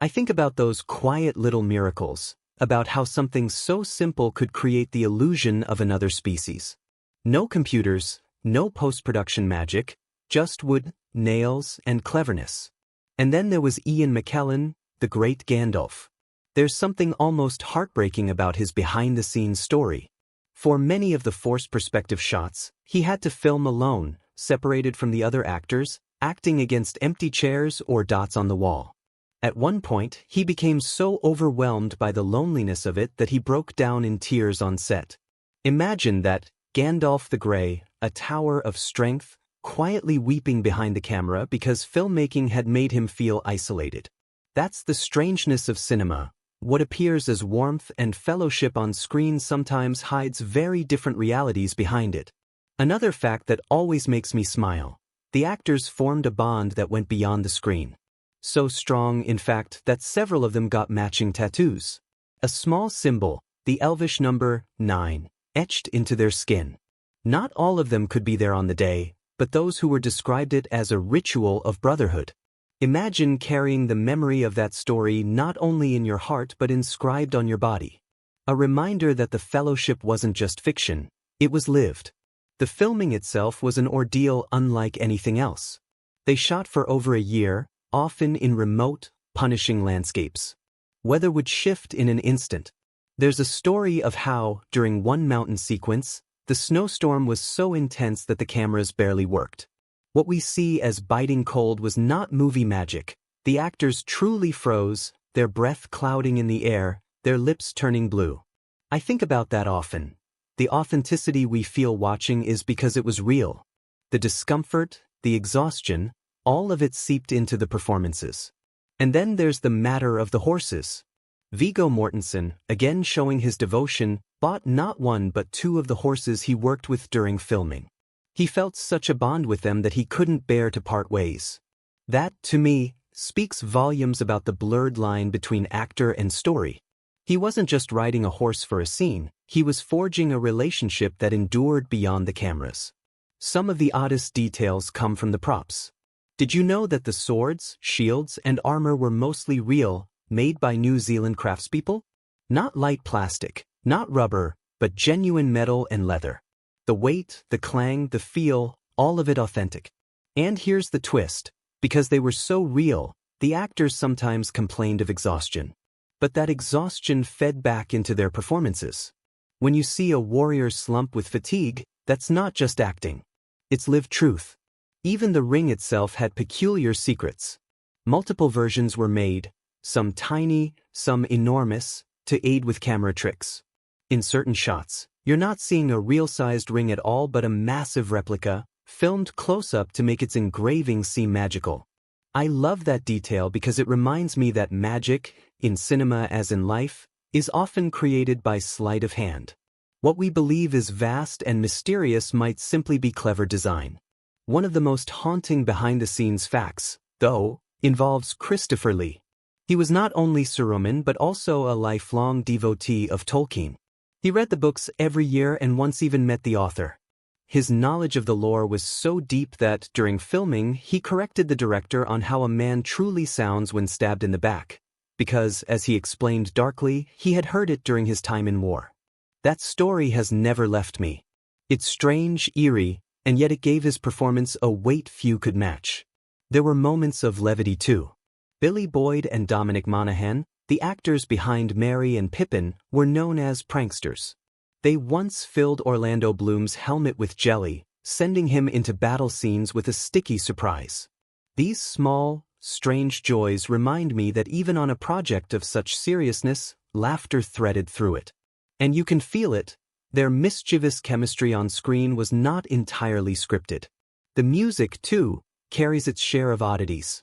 I think about those quiet little miracles, about how something so simple could create the illusion of another species. No computers, no post-production magic, just wood, nails, and cleverness. And then there was Ian McKellen, the great Gandalf. There's something almost heartbreaking about his behind-the-scenes story. For many of the forced perspective shots, he had to film alone, separated from the other actors, acting against empty chairs or dots on the wall. At one point, he became so overwhelmed by the loneliness of it that he broke down in tears on set. Imagine that, Gandalf the Grey, a tower of strength, quietly weeping behind the camera because filmmaking had made him feel isolated. That's the strangeness of cinema. What appears as warmth and fellowship on screen sometimes hides very different realities behind it. Another fact that always makes me smile: the actors formed a bond that went beyond the screen. So strong, in fact, that several of them got matching tattoos. A small symbol, the Elvish number 9, etched into their skin. Not all of them could be there on the day, but those who were described it as a ritual of brotherhood. Imagine carrying the memory of that story not only in your heart but inscribed on your body. A reminder that the fellowship wasn't just fiction, it was lived. The filming itself was an ordeal unlike anything else. They shot for over a year, often in remote, punishing landscapes. Weather would shift in an instant. There's a story of how, during one mountain sequence, the snowstorm was so intense that the cameras barely worked. What we see as biting cold was not movie magic. The actors truly froze, their breath clouding in the air, their lips turning blue. I think about that often. The authenticity we feel watching is because it was real. The discomfort, the exhaustion, all of it seeped into the performances. And then there's the matter of the horses. Viggo Mortensen, again showing his devotion, bought not one but two of the horses he worked with during filming. He felt such a bond with them that he couldn't bear to part ways. That, to me, speaks volumes about the blurred line between actor and story. He wasn't just riding a horse for a scene, he was forging a relationship that endured beyond the cameras. Some of the oddest details come from the props. Did you know that the swords, shields, and armor were mostly real, made by New Zealand craftspeople? Not light plastic, not rubber, but genuine metal and leather. The weight, the clang, the feel, all of it authentic. And here's the twist: because they were so real, the actors sometimes complained of exhaustion. But that exhaustion fed back into their performances. When you see a warrior slump with fatigue, that's not just acting. It's lived truth. Even the ring itself had peculiar secrets. Multiple versions were made, some tiny, some enormous, to aid with camera tricks. In certain shots, you're not seeing a real-sized ring at all but a massive replica, filmed close-up to make its engraving seem magical. I love that detail because it reminds me that magic, in cinema as in life, is often created by sleight of hand. What we believe is vast and mysterious might simply be clever design. One of the most haunting behind-the-scenes facts, though, involves Christopher Lee. He was not only Saruman but also a lifelong devotee of Tolkien. He read the books every year and once even met the author. His knowledge of the lore was so deep that, during filming, he corrected the director on how a man truly sounds when stabbed in the back, because, as he explained darkly, he had heard it during his time in war. That story has never left me. It's strange, eerie, and yet it gave his performance a weight few could match. There were moments of levity too. Billy Boyd and Dominic Monaghan, the actors behind Merry and Pippin, were known as pranksters. They once filled Orlando Bloom's helmet with jelly, sending him into battle scenes with a sticky surprise. These small, strange joys remind me that even on a project of such seriousness, laughter threaded through it. And you can feel it. Their mischievous chemistry on screen was not entirely scripted. The music, too, carries its share of oddities.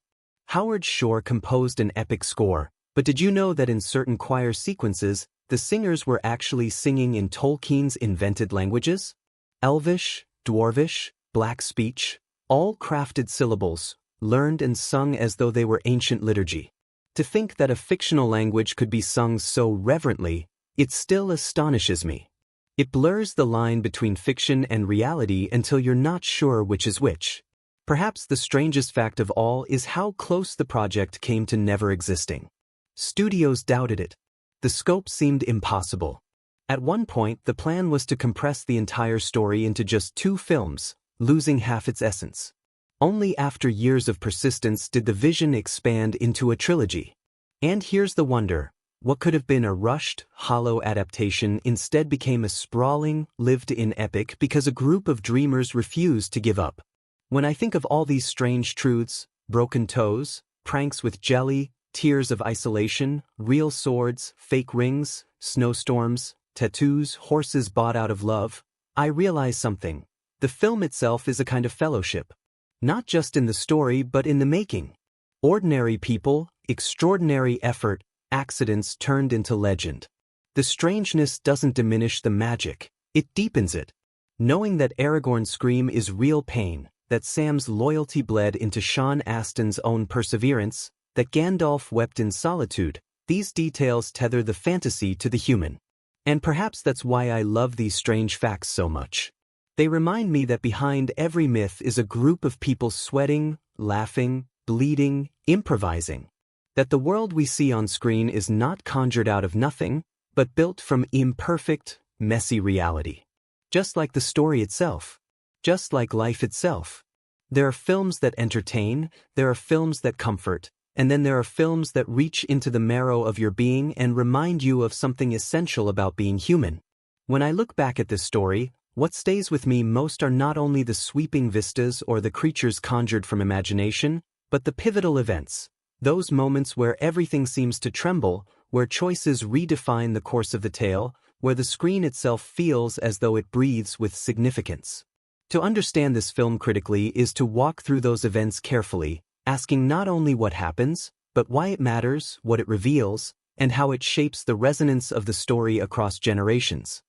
Howard Shore composed an epic score, but did you know that in certain choir sequences, the singers were actually singing in Tolkien's invented languages? Elvish, Dwarvish, Black speech, all crafted syllables, learned and sung as though they were ancient liturgy. To think that a fictional language could be sung so reverently, it still astonishes me. It blurs the line between fiction and reality until you're not sure which is which. Perhaps the strangest fact of all is how close the project came to never existing. Studios doubted it. The scope seemed impossible. At one point, the plan was to compress the entire story into just 2 films, losing half its essence. Only after years of persistence did the vision expand into a trilogy. And here's the wonder. What could have been a rushed, hollow adaptation instead became a sprawling, lived-in epic because a group of dreamers refused to give up. When I think of all these strange truths, broken toes, pranks with jelly, tears of isolation, real swords, fake rings, snowstorms, tattoos, horses bought out of love, I realize something. The film itself is a kind of fellowship. Not just in the story but in the making. Ordinary people, extraordinary effort, accidents turned into legend. The strangeness doesn't diminish the magic, it deepens it. Knowing that Aragorn's scream is real pain, that Sam's loyalty bled into Sean Astin's own perseverance, that Gandalf wept in solitude, these details tether the fantasy to the human. And perhaps that's why I love these strange facts so much. They remind me that behind every myth is a group of people sweating, laughing, bleeding, improvising. That the world we see on screen is not conjured out of nothing, but built from imperfect, messy reality. Just like the story itself. Just like life itself. There are films that entertain, there are films that comfort, and then there are films that reach into the marrow of your being and remind you of something essential about being human. When I look back at this story, what stays with me most are not only the sweeping vistas or the creatures conjured from imagination, but the pivotal events. Those moments where everything seems to tremble, where choices redefine the course of the tale, where the screen itself feels as though it breathes with significance. To understand this film critically is to walk through those events carefully, asking not only what happens, but why it matters, what it reveals, and how it shapes the resonance of the story across generations.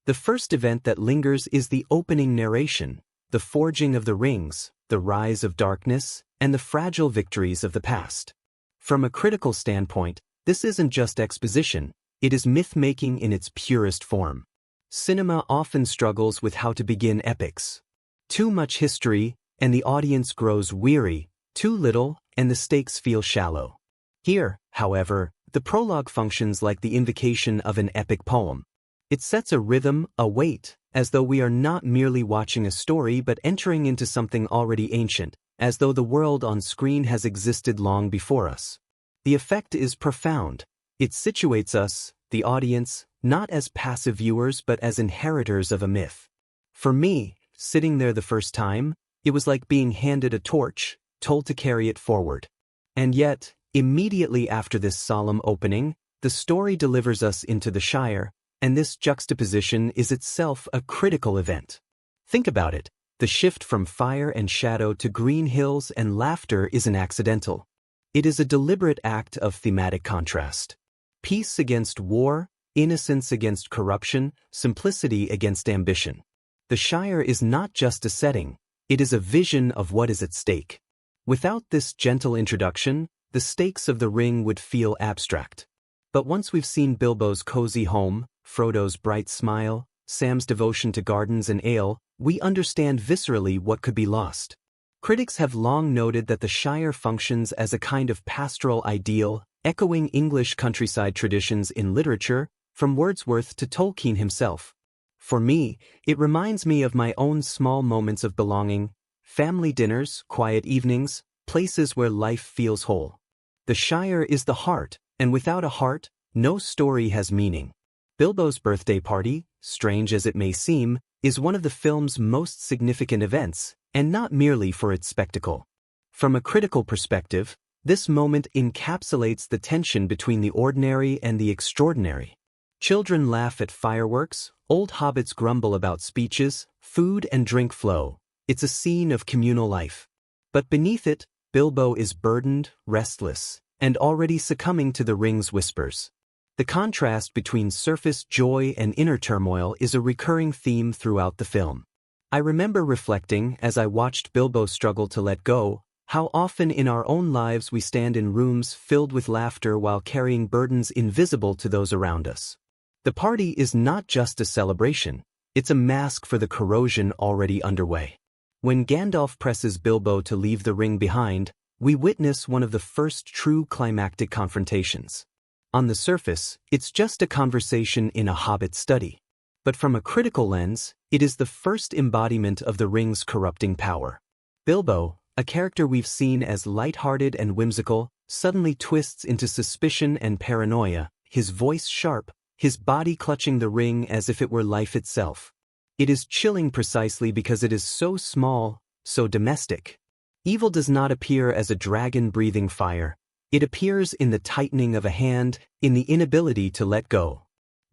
The first event that lingers is the opening narration, the forging of the rings, the rise of darkness, and the fragile victories of the past. From a critical standpoint, this isn't just exposition, it is myth-making in its purest form. Cinema often struggles with how to begin epics. Too much history, and the audience grows weary, too little, and the stakes feel shallow. Here, however, the prologue functions like the invocation of an epic poem. It sets a rhythm, a weight, as though we are not merely watching a story but entering into something already ancient, as though the world on screen has existed long before us. The effect is profound. It situates us, the audience, not as passive viewers but as inheritors of a myth. For me, sitting there the first time, it was like being handed a torch, told to carry it forward. And yet, immediately after this solemn opening, the story delivers us into the Shire, and this juxtaposition is itself a critical event. Think about it. The shift from fire and shadow to green hills and laughter isn't accidental. It is a deliberate act of thematic contrast. Peace against war, innocence against corruption, simplicity against ambition. The Shire is not just a setting, it is a vision of what is at stake. Without this gentle introduction, the stakes of the ring would feel abstract. But once we've seen Bilbo's cozy home, Frodo's bright smile, Sam's devotion to gardens and ale, we understand viscerally what could be lost. Critics have long noted that the Shire functions as a kind of pastoral ideal, echoing English countryside traditions in literature, from Wordsworth to Tolkien himself. For me, it reminds me of my own small moments of belonging, family dinners, quiet evenings, places where life feels whole. The Shire is the heart, and without a heart, no story has meaning. Bilbo's birthday party, strange as it may seem, is one of the film's most significant events, and not merely for its spectacle. From a critical perspective, this moment encapsulates the tension between the ordinary and the extraordinary. Children laugh at fireworks, old hobbits grumble about speeches, food and drink flow. It's a scene of communal life. But beneath it, Bilbo is burdened, restless, and already succumbing to the ring's whispers. The contrast between surface joy and inner turmoil is a recurring theme throughout the film. I remember reflecting, as I watched Bilbo struggle to let go, how often in our own lives we stand in rooms filled with laughter while carrying burdens invisible to those around us. The party is not just a celebration, it's a mask for the corrosion already underway. When Gandalf presses Bilbo to leave the ring behind, we witness one of the first true climactic confrontations. On the surface, it's just a conversation in a hobbit study. But from a critical lens, it is the first embodiment of the ring's corrupting power. Bilbo, a character we've seen as light-hearted and whimsical, suddenly twists into suspicion and paranoia, his voice sharp, his body clutching the ring as if it were life itself. It is chilling precisely because it is so small, so domestic. Evil does not appear as a dragon breathing fire. It appears in the tightening of a hand, in the inability to let go.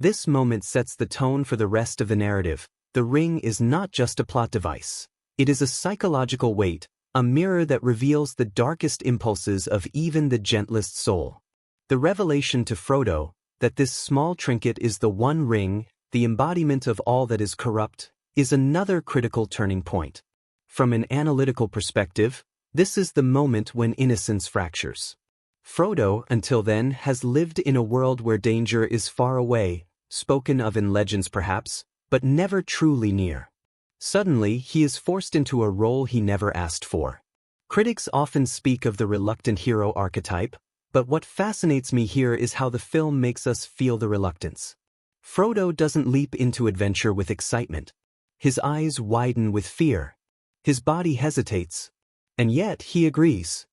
This moment sets the tone for the rest of the narrative. The ring is not just a plot device. It is a psychological weight, a mirror that reveals the darkest impulses of even the gentlest soul. The revelation to Frodo, that this small trinket is the one ring, the embodiment of all that is corrupt, is another critical turning point. From an analytical perspective, this is the moment when innocence fractures. Frodo, until then, has lived in a world where danger is far away, spoken of in legends perhaps, but never truly near. Suddenly, he is forced into a role he never asked for. Critics often speak of the reluctant hero archetype, but what fascinates me here is how the film makes us feel the reluctance. Frodo doesn't leap into adventure with excitement. His eyes widen with fear. His body hesitates. And yet he agrees.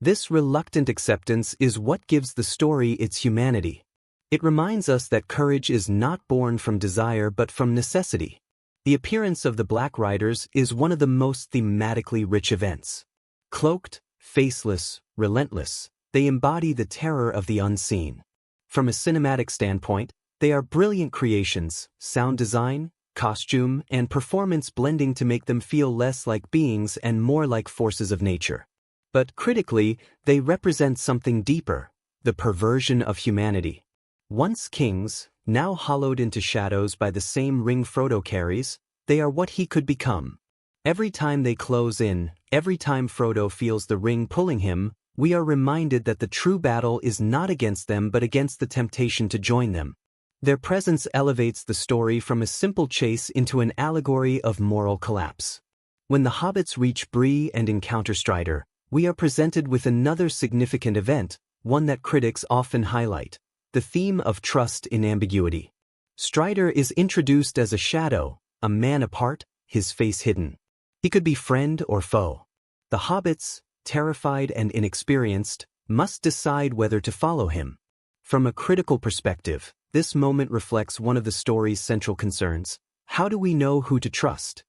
This reluctant acceptance is what gives the story its humanity. It reminds us that courage is not born from desire but from necessity. The appearance of the Black Riders is one of the most thematically rich events. Cloaked, faceless, relentless, they embody the terror of the unseen. From a cinematic standpoint, they are brilliant creations, sound design, costume, and performance blending to make them feel less like beings and more like forces of nature. But critically, they represent something deeper, the perversion of humanity. Once kings, now hollowed into shadows by the same ring Frodo carries, they are what he could become. Every time they close in, every time Frodo feels the ring pulling him, we are reminded that the true battle is not against them but against the temptation to join them. Their presence elevates the story from a simple chase into an allegory of moral collapse. When the hobbits reach Bree and encounter Strider, we are presented with another significant event, one that critics often highlight, the theme of trust in ambiguity. Strider is introduced as a shadow, a man apart, his face hidden. He could be friend or foe. The hobbits, terrified and inexperienced, must decide whether to follow him. From a critical perspective, this moment reflects one of the story's central concerns. How do we know who to trust?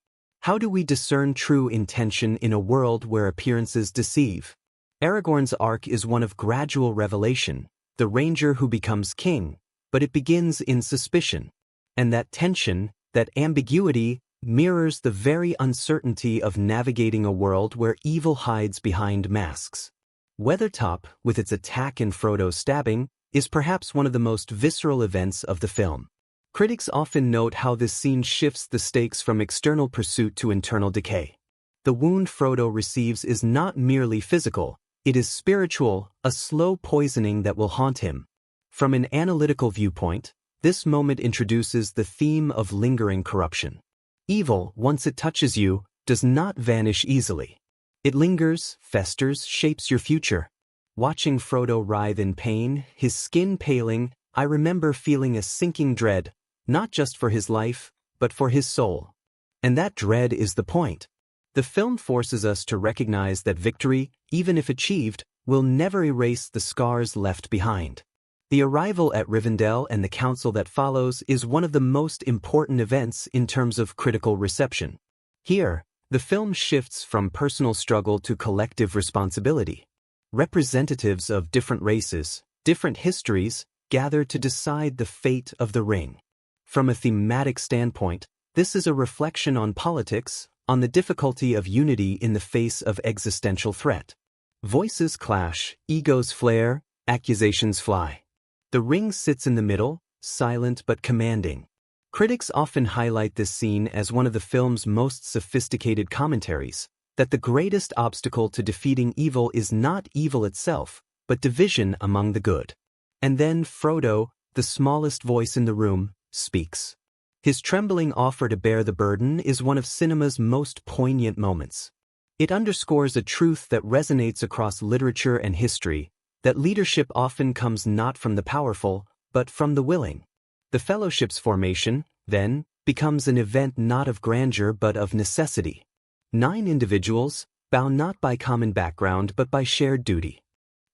How do we discern true intention in a world where appearances deceive? Aragorn's arc is one of gradual revelation, the ranger who becomes king, but it begins in suspicion. And that tension, that ambiguity, mirrors the very uncertainty of navigating a world where evil hides behind masks. Weathertop, with its attack and Frodo's stabbing, is perhaps one of the most visceral events of the film. Critics often note how this scene shifts the stakes from external pursuit to internal decay. The wound Frodo receives is not merely physical, it is spiritual, a slow poisoning that will haunt him. From an analytical viewpoint, This moment introduces the theme of lingering corruption. Evil, once it touches you, does not vanish easily. It lingers, festers, shapes your future. Watching Frodo writhe in pain, his skin paling, I remember feeling a sinking dread, not just for his life, but for his soul. And that dread is the point. The film forces us to recognize that victory, even if achieved, will never erase the scars left behind. The arrival at Rivendell and the council that follows is one of the most important events in terms of critical reception. Here, the film shifts from personal struggle to collective responsibility. Representatives of different races, different histories, gather to decide the fate of the ring. From a thematic standpoint, this is a reflection on politics, on the difficulty of unity in the face of existential threat. Voices clash, egos flare, accusations fly. The ring sits in the middle, silent but commanding. Critics often highlight this scene as one of the film's most sophisticated commentaries, that the greatest obstacle to defeating evil is not evil itself, but division among the good. And then Frodo, the smallest voice in the room, speaks. His trembling offer to bear the burden is one of cinema's most poignant moments. It underscores a truth that resonates across literature and history, that leadership often comes not from the powerful, but from the willing. The fellowship's formation, then, becomes an event not of grandeur but of necessity. 9 individuals, bound not by common background but by shared duty.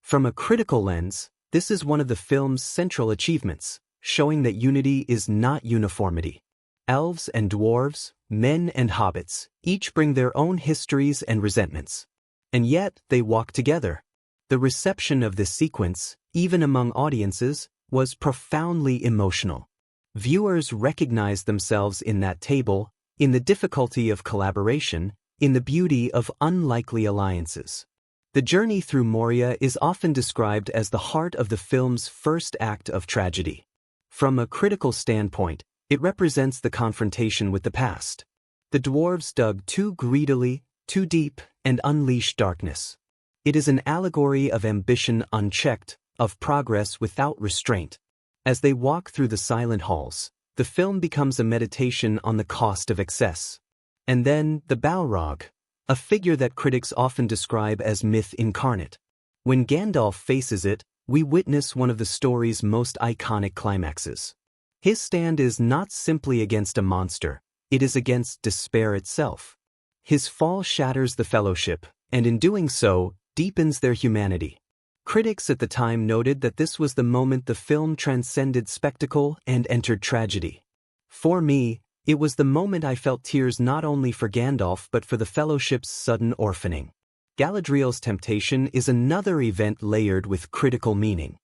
From a critical lens, this is one of the film's central achievements, showing that unity is not uniformity. Elves and dwarves, men and hobbits, each bring their own histories and resentments. And yet, they walk together. The reception of this sequence, even among audiences, was profoundly emotional. Viewers recognized themselves in that table, in the difficulty of collaboration, in the beauty of unlikely alliances. The journey through Moria is often described as the heart of the film's first act of tragedy. From a critical standpoint, it represents the confrontation with the past. The dwarves dug too greedily, too deep, and unleashed darkness. It is an allegory of ambition unchecked, of progress without restraint. As they walk through the silent halls, the film becomes a meditation on the cost of excess. And then, the Balrog, a figure that critics often describe as myth incarnate. When Gandalf faces it, we witness one of the story's most iconic climaxes. His stand is not simply against a monster, it is against despair itself. His fall shatters the fellowship, and in doing so, deepens their humanity. Critics at the time noted that this was the moment the film transcended spectacle and entered tragedy. For me, it was the moment I felt tears not only for Gandalf but for the fellowship's sudden orphaning. Galadriel's temptation is another event layered with critical meaning.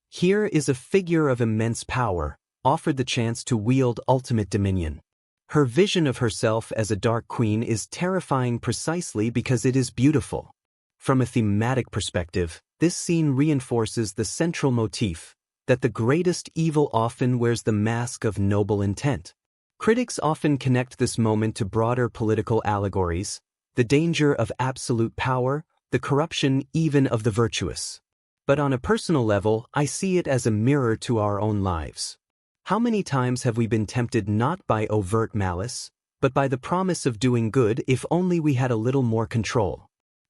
Here is a figure of immense power, offered the chance to wield ultimate dominion. Her vision of herself as a Dark Queen is terrifying precisely because it is beautiful. From a thematic perspective, this scene reinforces the central motif, that the greatest evil often wears the mask of noble intent. Critics often connect this moment to broader political allegories, the danger of absolute power, the corruption even of the virtuous. But on a personal level, I see it as a mirror to our own lives. How many times have we been tempted not by overt malice, but by the promise of doing good if only we had a little more control?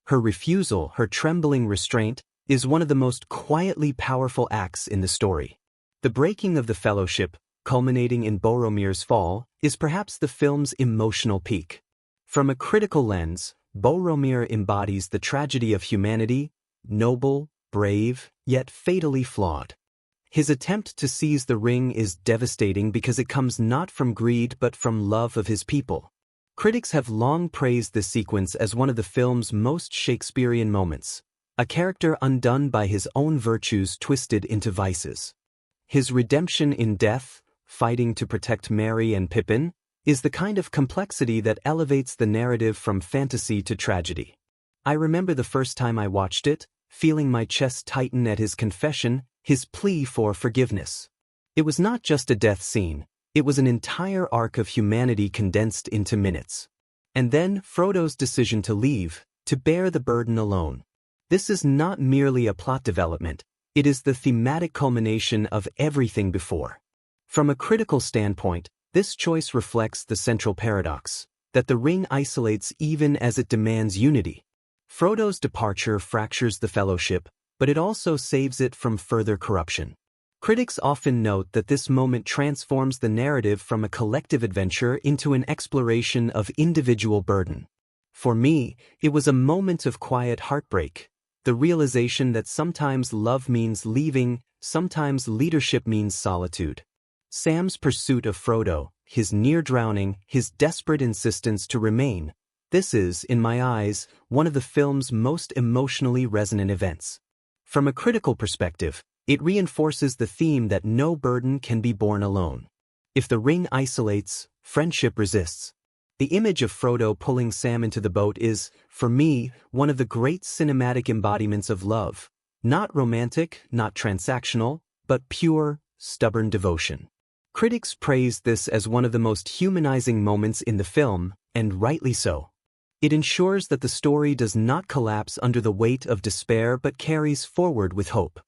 Her refusal, her trembling restraint, is one of the most quietly powerful acts in the story. The breaking of the fellowship, culminating in Boromir's fall, is perhaps the film's emotional peak. From a critical lens, Boromir embodies the tragedy of humanity, noble, brave, yet fatally flawed. His attempt to seize the ring is devastating because it comes not from greed but from love of his people. Critics have long praised this sequence as one of the film's most Shakespearean moments, a character undone by his own virtues twisted into vices. His redemption in death, fighting to protect Merry and Pippin, is the kind of complexity that elevates the narrative from fantasy to tragedy. I remember the first time I watched it, feeling my chest tighten at his confession, his plea for forgiveness. It was not just a death scene, it was an entire arc of humanity condensed into minutes. And then Frodo's decision to leave, to bear the burden alone. This is not merely a plot development, it is the thematic culmination of everything before. From a critical standpoint, this choice reflects the central paradox, that the ring isolates even as it demands unity. Frodo's departure fractures the fellowship, but it also saves it from further corruption. Critics often note that this moment transforms the narrative from a collective adventure into an exploration of individual burden. For me, it was a moment of quiet heartbreak, the realization that sometimes love means leaving, sometimes leadership means solitude. Sam's pursuit of Frodo, his near drowning, his desperate insistence to remain, this is, in my eyes, one of the film's most emotionally resonant events. From a critical perspective, it reinforces the theme that no burden can be borne alone. If the ring isolates, friendship resists. The image of Frodo pulling Sam into the boat is, for me, one of the great cinematic embodiments of love. Not romantic, not transactional, but pure, stubborn devotion. Critics praised this as one of the most humanizing moments in the film, and rightly so. It ensures that the story does not collapse under the weight of despair but carries forward with hope.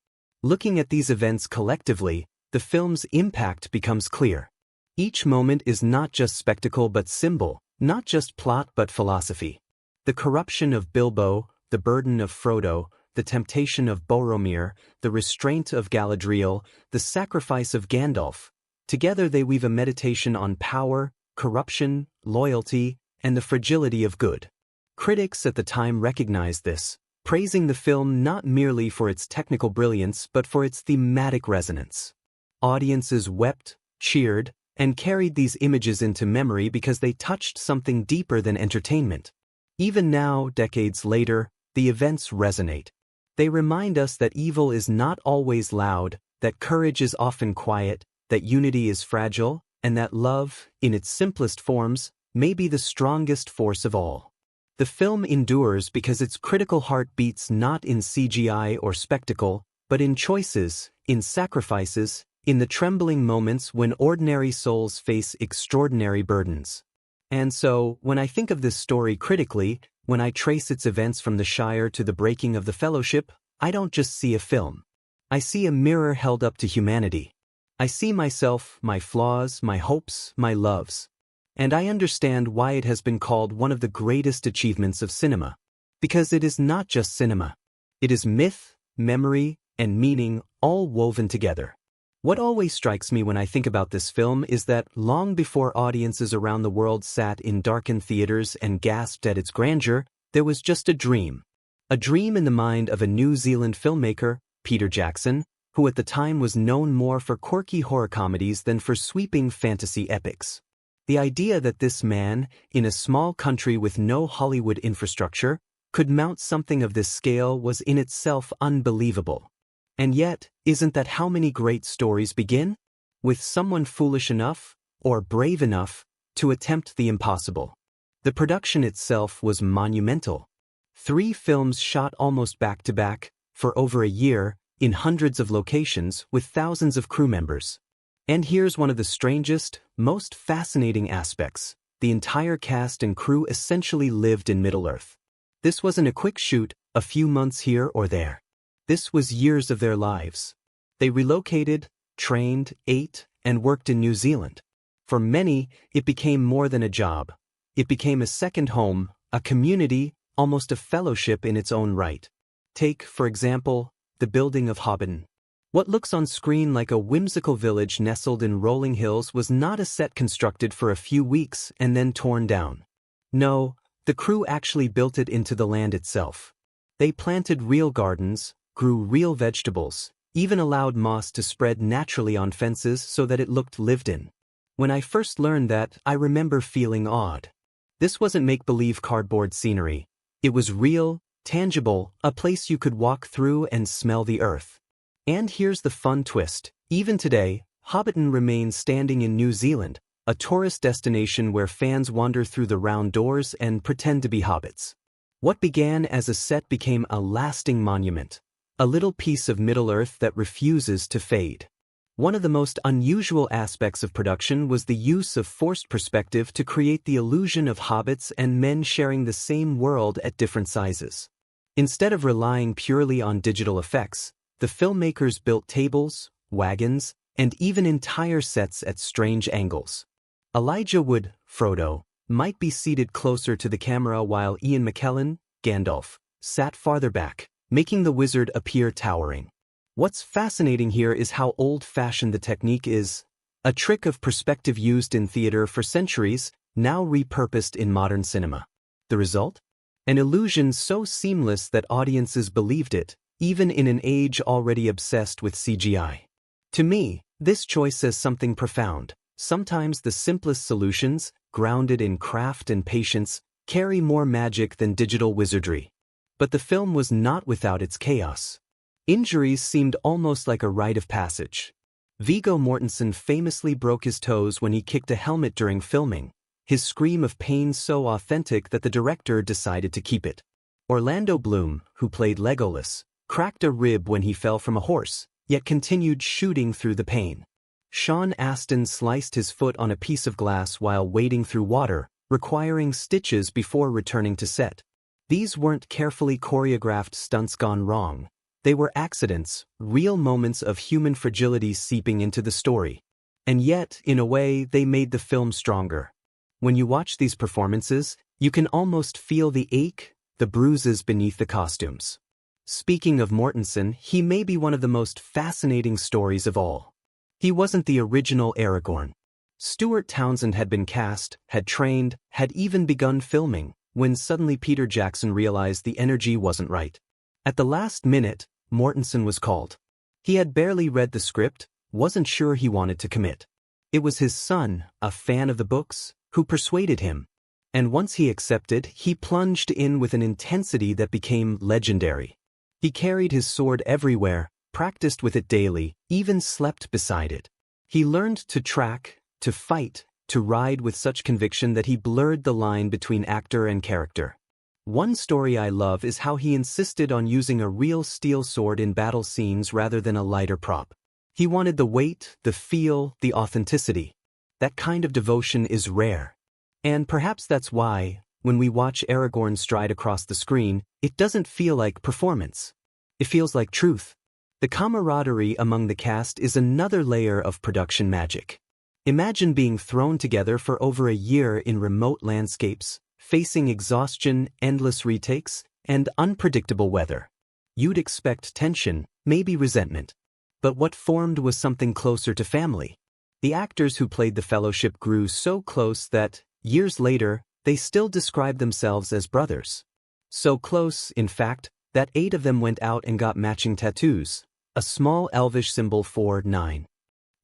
Looking at these events collectively, the film's impact becomes clear. Each moment is not just spectacle but symbol, not just plot but philosophy. The corruption of Bilbo, the burden of Frodo, the temptation of Boromir, the restraint of Galadriel, the sacrifice of Gandalf. Together they weave a meditation on power, corruption, loyalty, and the fragility of good. Critics at the time recognized this, praising the film not merely for its technical brilliance but for its thematic resonance. Audiences wept, cheered, and carried these images into memory because they touched something deeper than entertainment. Even now, decades later, the events resonate. They remind us that evil is not always loud, that courage is often quiet, that unity is fragile, and that love, in its simplest forms, may be the strongest force of all. The film endures because its critical heart beats not in CGI or spectacle, but in choices, in sacrifices, in the trembling moments when ordinary souls face extraordinary burdens. And so, when I think of this story critically, when I trace its events from the Shire to the breaking of the Fellowship, I don't just see a film. I see a mirror held up to humanity. I see myself, my flaws, my hopes, my loves. And I understand why it has been called one of the greatest achievements of cinema. Because it is not just cinema. It is myth, memory, and meaning all woven together. What always strikes me when I think about this film is that long before audiences around the world sat in darkened theaters and gasped at its grandeur, there was just a dream. A dream in the mind of a New Zealand filmmaker, Peter Jackson, who at the time was known more for quirky horror comedies than for sweeping fantasy epics. The idea that this man, in a small country with no Hollywood infrastructure, could mount something of this scale was in itself unbelievable. And yet, isn't that how many great stories begin? With someone foolish enough, or brave enough, to attempt the impossible. The production itself was monumental. 3 films shot almost back-to-back, for over a year, in hundreds of locations with thousands of crew members. And here's one of the strangest, most fascinating aspects. The entire cast and crew essentially lived in Middle-earth. This wasn't a quick shoot, a few months here or there. This was years of their lives. They relocated, trained, ate, and worked in New Zealand. For many, it became more than a job. It became a second home, a community, almost a fellowship in its own right. Take, for example, the building of Hobbiton. What looks on screen like a whimsical village nestled in rolling hills was not a set constructed for a few weeks and then torn down. No, the crew actually built it into the land itself. They planted real gardens, grew real vegetables, even allowed moss to spread naturally on fences so that it looked lived in. When I first learned that, I remember feeling awed. This wasn't make-believe cardboard scenery. It was real, tangible, a place you could walk through and smell the earth. And here's the fun twist. Even today, Hobbiton remains standing in New Zealand, a tourist destination where fans wander through the round doors and pretend to be hobbits. What began as a set became a lasting monument, a little piece of Middle-earth that refuses to fade. One of the most unusual aspects of production was the use of forced perspective to create the illusion of hobbits and men sharing the same world at different sizes. Instead of relying purely on digital effects, the filmmakers built tables, wagons, and even entire sets at strange angles. Elijah Wood, Frodo, might be seated closer to the camera while Ian McKellen, Gandalf, sat farther back, making the wizard appear towering. What's fascinating here is how old-fashioned the technique is, a trick of perspective used in theater for centuries, now repurposed in modern cinema. The result? An illusion so seamless that audiences believed it, even in an age already obsessed with CGI. To me, this choice says something profound. Sometimes the simplest solutions, grounded in craft and patience, carry more magic than digital wizardry. But the film was not without its chaos. Injuries seemed almost like a rite of passage. Viggo Mortensen famously broke his toes when he kicked a helmet during filming, his scream of pain so authentic that the director decided to keep it. Orlando Bloom, who played Legolas, cracked a rib when he fell from a horse, yet continued shooting through the pain. Sean Astin sliced his foot on a piece of glass while wading through water, requiring stitches before returning to set. These weren't carefully choreographed stunts gone wrong. They were accidents, real moments of human fragility seeping into the story. And yet, in a way, they made the film stronger. When you watch these performances, you can almost feel the ache, the bruises beneath the costumes. Speaking of Mortensen, he may be one of the most fascinating stories of all. He wasn't the original Aragorn. Stuart Townsend had been cast, had trained, had even begun filming, when suddenly Peter Jackson realized the energy wasn't right. At the last minute, Mortensen was called. He had barely read the script, wasn't sure he wanted to commit. It was his son, a fan of the books, who persuaded him. And once he accepted, he plunged in with an intensity that became legendary. He carried his sword everywhere, practiced with it daily, even slept beside it. He learned to track, to fight, to ride with such conviction that he blurred the line between actor and character. One story I love is how he insisted on using a real steel sword in battle scenes rather than a lighter prop. He wanted the weight, the feel, the authenticity. That kind of devotion is rare. And perhaps that's why, when we watch Aragorn stride across the screen, it doesn't feel like performance. It feels like truth. The camaraderie among the cast is another layer of production magic. Imagine being thrown together for over a year in remote landscapes, facing exhaustion, endless retakes, and unpredictable weather. You'd expect tension, maybe resentment. But what formed was something closer to family. The actors who played the Fellowship grew so close that, years later, they still described themselves as brothers. So close, in fact, that 8 of them went out and got matching tattoos, a small elvish symbol for 9.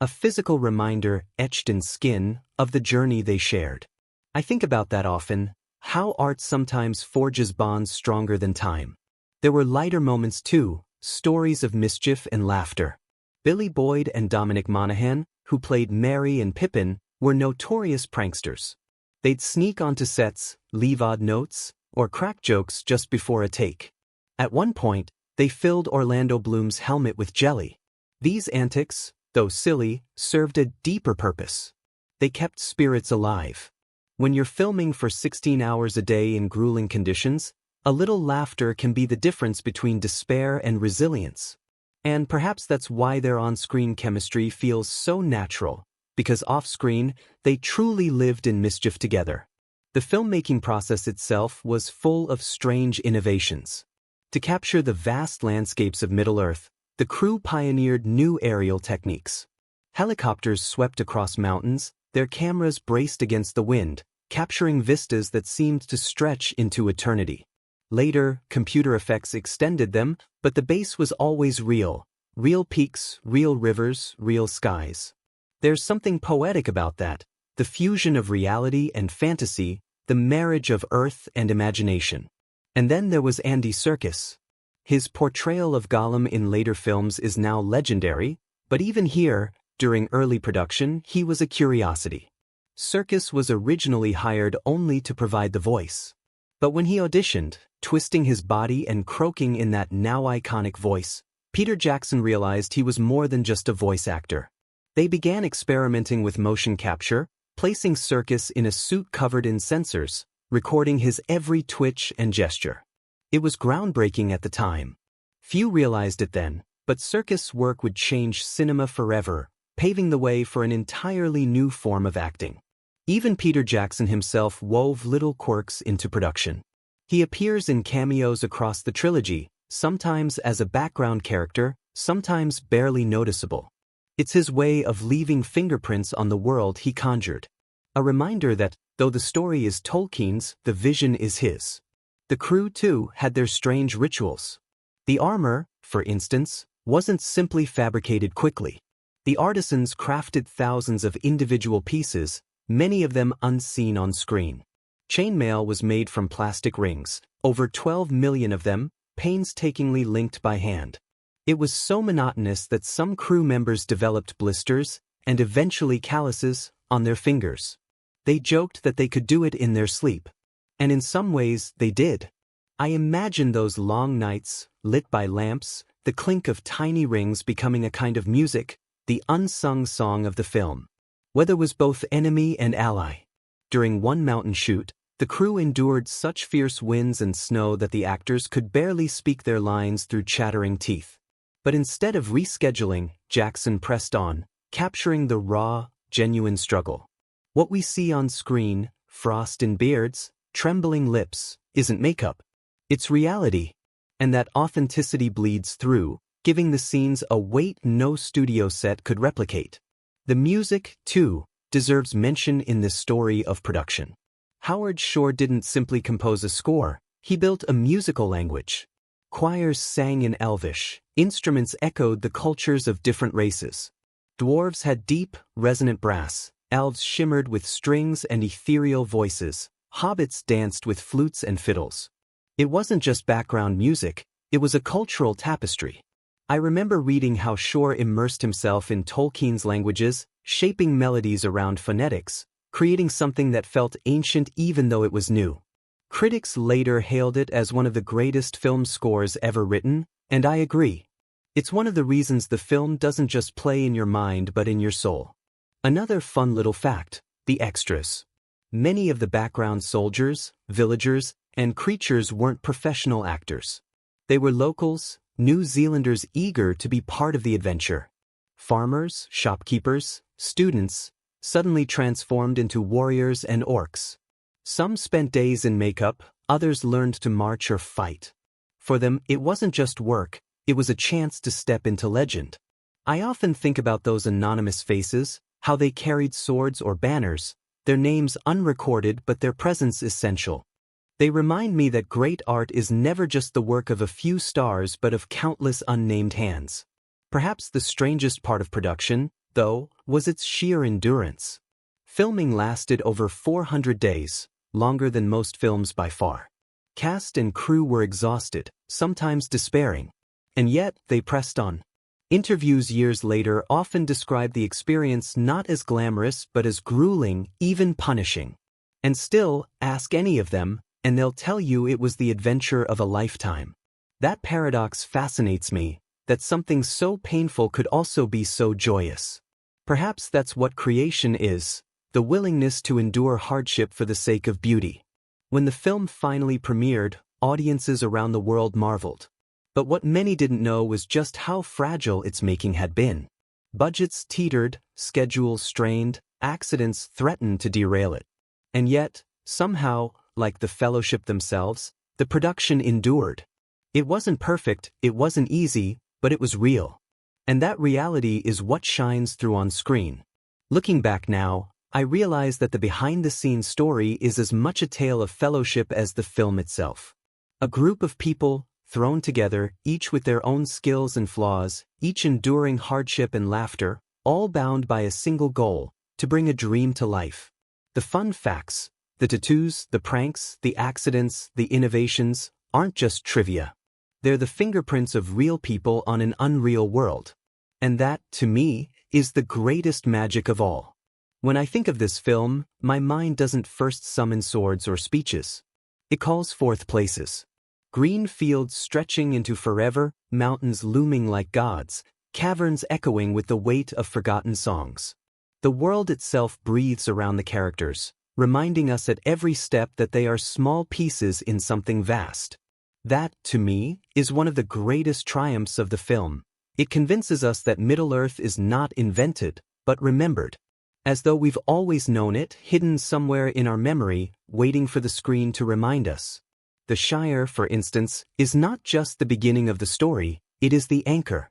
A physical reminder, etched in skin, of the journey they shared. I think about that often, how art sometimes forges bonds stronger than time. There were lighter moments too, stories of mischief and laughter. Billy Boyd and Dominic Monaghan, who played Merry and Pippin, were notorious pranksters. They'd sneak onto sets, leave odd notes, or crack jokes just before a take. At one point, they filled Orlando Bloom's helmet with jelly. These antics, though silly, served a deeper purpose. They kept spirits alive. When you're filming for 16 hours a day in grueling conditions, a little laughter can be the difference between despair and resilience. And perhaps that's why their on-screen chemistry feels so natural, because off-screen, they truly lived in mischief together. The filmmaking process itself was full of strange innovations. To capture the vast landscapes of Middle-earth, the crew pioneered new aerial techniques. Helicopters swept across mountains, their cameras braced against the wind, capturing vistas that seemed to stretch into eternity. Later, computer effects extended them, but the base was always real. Real peaks, real rivers, real skies. There's something poetic about that, the fusion of reality and fantasy, the marriage of earth and imagination. And then there was Andy Serkis. His portrayal of Gollum in later films is now legendary, but even here, during early production, he was a curiosity. Serkis was originally hired only to provide the voice. But when he auditioned, twisting his body and croaking in that now iconic voice, Peter Jackson realized he was more than just a voice actor. They began experimenting with motion capture, placing Serkis in a suit covered in sensors, recording his every twitch and gesture. It was groundbreaking at the time. Few realized it then, but Serkis' work would change cinema forever, paving the way for an entirely new form of acting. Even Peter Jackson himself wove little quirks into production. He appears in cameos across the trilogy, sometimes as a background character, sometimes barely noticeable. It's his way of leaving fingerprints on the world he conjured. A reminder that, though the story is Tolkien's, the vision is his. The crew, too, had their strange rituals. The armor, for instance, wasn't simply fabricated quickly. The artisans crafted thousands of individual pieces, many of them unseen on screen. Chainmail was made from plastic rings, over 12 million of them, painstakingly linked by hand. It was so monotonous that some crew members developed blisters, and eventually calluses, on their fingers. They joked that they could do it in their sleep. And in some ways, they did. I imagine those long nights, lit by lamps, the clink of tiny rings becoming a kind of music, the unsung song of the film. Weather was both enemy and ally. During one mountain shoot, the crew endured such fierce winds and snow that the actors could barely speak their lines through chattering teeth. But instead of rescheduling, Jackson pressed on, capturing the raw, genuine struggle. What we see on screen, frost in beards, trembling lips, isn't makeup. It's reality. And that authenticity bleeds through, giving the scenes a weight no studio set could replicate. The music, too, deserves mention in this story of production. Howard Shore didn't simply compose a score, he built a musical language. Choirs sang in Elvish, instruments echoed the cultures of different races. Dwarves had deep, resonant brass, elves shimmered with strings and ethereal voices, hobbits danced with flutes and fiddles. It wasn't just background music, it was a cultural tapestry. I remember reading how Shore immersed himself in Tolkien's languages, shaping melodies around phonetics, creating something that felt ancient even though it was new. Critics later hailed it as one of the greatest film scores ever written, and I agree. It's one of the reasons the film doesn't just play in your mind but in your soul. Another fun little fact, the extras. Many of the background soldiers, villagers, and creatures weren't professional actors. They were locals, New Zealanders eager to be part of the adventure. Farmers, shopkeepers, students, suddenly transformed into warriors and orcs. Some spent days in makeup, others learned to march or fight. For them, it wasn't just work, it was a chance to step into legend. I often think about those anonymous faces, how they carried swords or banners, their names unrecorded but their presence essential. They remind me that great art is never just the work of a few stars but of countless unnamed hands. Perhaps the strangest part of production, though, was its sheer endurance. Filming lasted over 400 days, longer than most films by far. Cast and crew were exhausted, sometimes despairing. And yet, they pressed on. Interviews years later often describe the experience not as glamorous but as grueling, even punishing. And still, ask any of them, and they'll tell you it was the adventure of a lifetime. That paradox fascinates me, that something so painful could also be so joyous. Perhaps that's what creation is, the willingness to endure hardship for the sake of beauty. When the film finally premiered, audiences around the world marveled. But what many didn't know was just how fragile its making had been. Budgets teetered, schedules strained, accidents threatened to derail it. And yet, somehow, like the Fellowship themselves, the production endured. It wasn't perfect, it wasn't easy, but it was real. And that reality is what shines through on screen. Looking back now, I realize that the behind-the-scenes story is as much a tale of fellowship as the film itself. A group of people, thrown together, each with their own skills and flaws, each enduring hardship and laughter, all bound by a single goal, to bring a dream to life. The fun facts, the tattoos, the pranks, the accidents, the innovations, aren't just trivia. They're the fingerprints of real people on an unreal world. And that, to me, is the greatest magic of all. When I think of this film, my mind doesn't first summon swords or speeches. It calls forth places. Green fields stretching into forever, mountains looming like gods, caverns echoing with the weight of forgotten songs. The world itself breathes around the characters, reminding us at every step that they are small pieces in something vast. That, to me, is one of the greatest triumphs of the film, It convinces us that Middle-earth is not invented, but remembered. As though we've always known it, hidden somewhere in our memory, waiting for the screen to remind us. The Shire, for instance, is not just the beginning of the story, it is the anchor.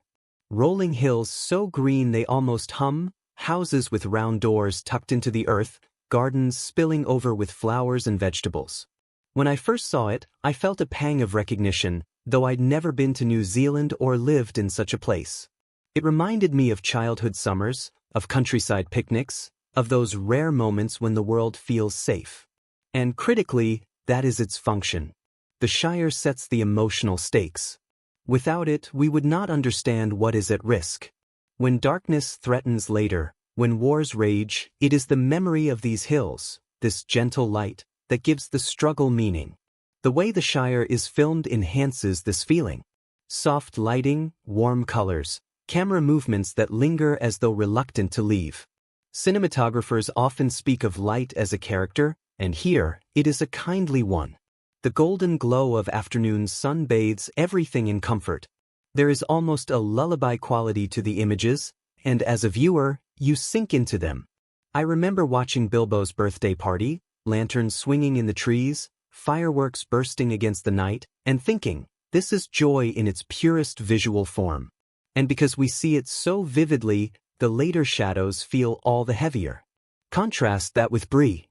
Rolling hills so green they almost hum, houses with round doors tucked into the earth, gardens spilling over with flowers and vegetables. When I first saw it, I felt a pang of recognition, though I'd never been to New Zealand or lived in such a place. It reminded me of childhood summers, of countryside picnics, of those rare moments when the world feels safe. And critically, that is its function. The Shire sets the emotional stakes. Without it, we would not understand what is at risk. When darkness threatens later, when wars rage, it is the memory of these hills, this gentle light, that gives the struggle meaning. The way the Shire is filmed enhances this feeling. Soft lighting, warm colors, camera movements that linger as though reluctant to leave. Cinematographers often speak of light as a character, and here, it is a kindly one. The golden glow of afternoon sun bathes everything in comfort. There is almost a lullaby quality to the images, and as a viewer, you sink into them. I remember watching Bilbo's birthday party, lanterns swinging in the trees, fireworks bursting against the night, and thinking, this is joy in its purest visual form. And because we see it so vividly, the later shadows feel all the heavier. Contrast that with Bree.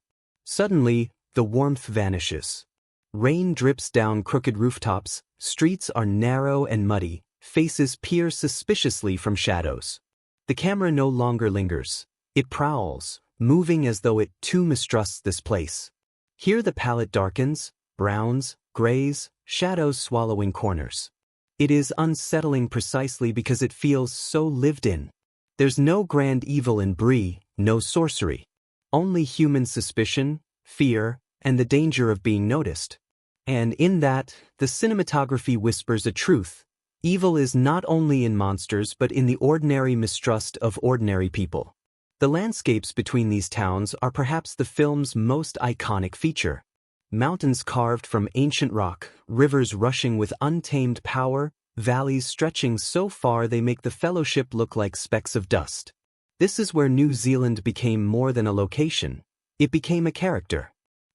Suddenly, the warmth vanishes. Rain drips down crooked rooftops, streets are narrow and muddy, faces peer suspiciously from shadows. The camera no longer lingers. It prowls, moving as though it too mistrusts this place. Here the palette darkens, browns, grays, shadows swallowing corners. It is unsettling precisely because it feels so lived in. There's no grand evil in Bree, no sorcery. Only human suspicion, fear, and the danger of being noticed. And in that, the cinematography whispers a truth. Evil is not only in monsters but in the ordinary mistrust of ordinary people. The landscapes between these towns are perhaps the film's most iconic feature. Mountains carved from ancient rock, rivers rushing with untamed power, valleys stretching so far they make the Fellowship look like specks of dust. This is where New Zealand became more than a location. It became a character.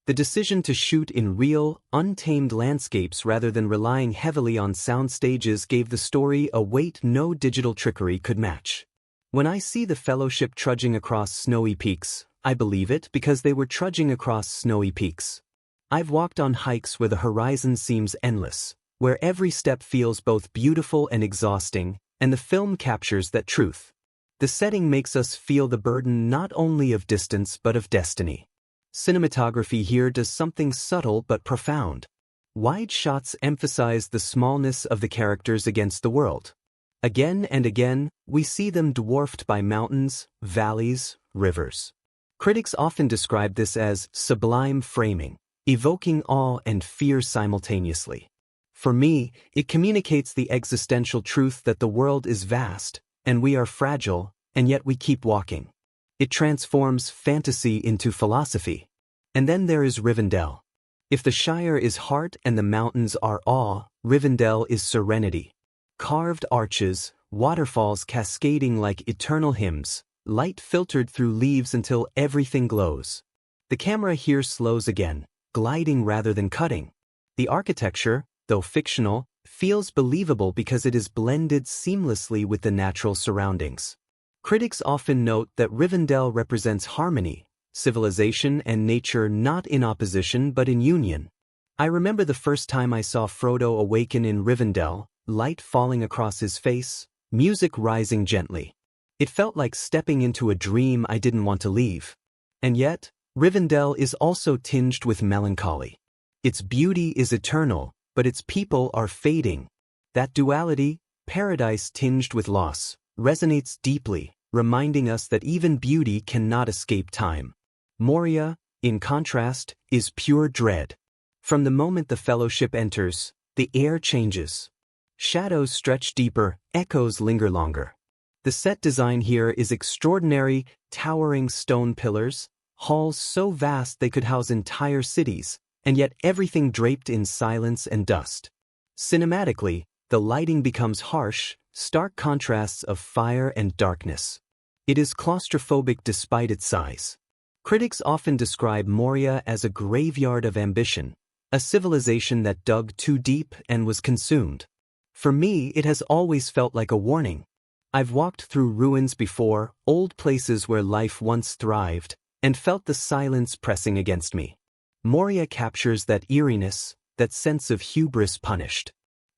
The decision to shoot in real, untamed landscapes rather than relying heavily on sound stages gave the story a weight no digital trickery could match. When I see the Fellowship trudging across snowy peaks, I believe it because they were trudging across snowy peaks. I've walked on hikes where the horizon seems endless, where every step feels both beautiful and exhausting, and the film captures that truth. The setting makes us feel the burden not only of distance but of destiny. Cinematography here does something subtle but profound. Wide shots emphasize the smallness of the characters against the world. Again and again, we see them dwarfed by mountains, valleys, rivers. Critics often describe this as sublime framing, evoking awe and fear simultaneously. For me, it communicates the existential truth that the world is vast, and we are fragile, and yet we keep walking. It transforms fantasy into philosophy. And then there is Rivendell. If the Shire is heart and the mountains are awe, Rivendell is serenity. Carved arches, waterfalls cascading like eternal hymns, light filtered through leaves until everything glows. The camera here slows again, gliding rather than cutting. The architecture, though fictional, feels believable because it is blended seamlessly with the natural surroundings. Critics often note that Rivendell represents harmony, civilization and nature not in opposition but in union. I remember the first time I saw Frodo awaken in Rivendell, light falling across his face, music rising gently. It felt like stepping into a dream I didn't want to leave. And yet, Rivendell is also tinged with melancholy. Its beauty is eternal, but its people are fading. That duality, paradise tinged with loss, resonates deeply, reminding us that even beauty cannot escape time. Moria, in contrast, is pure dread. From the moment the Fellowship enters, the air changes. Shadows stretch deeper, echoes linger longer. The set design here is extraordinary, towering stone pillars, halls so vast they could house entire cities, and yet everything draped in silence and dust. Cinematically, the lighting becomes harsh, stark contrasts of fire and darkness. It is claustrophobic despite its size. Critics often describe Moria as a graveyard of ambition, a civilization that dug too deep and was consumed. For me, it has always felt like a warning. I've walked through ruins before, old places where life once thrived, and felt the silence pressing against me. Moria captures that eeriness, that sense of hubris punished.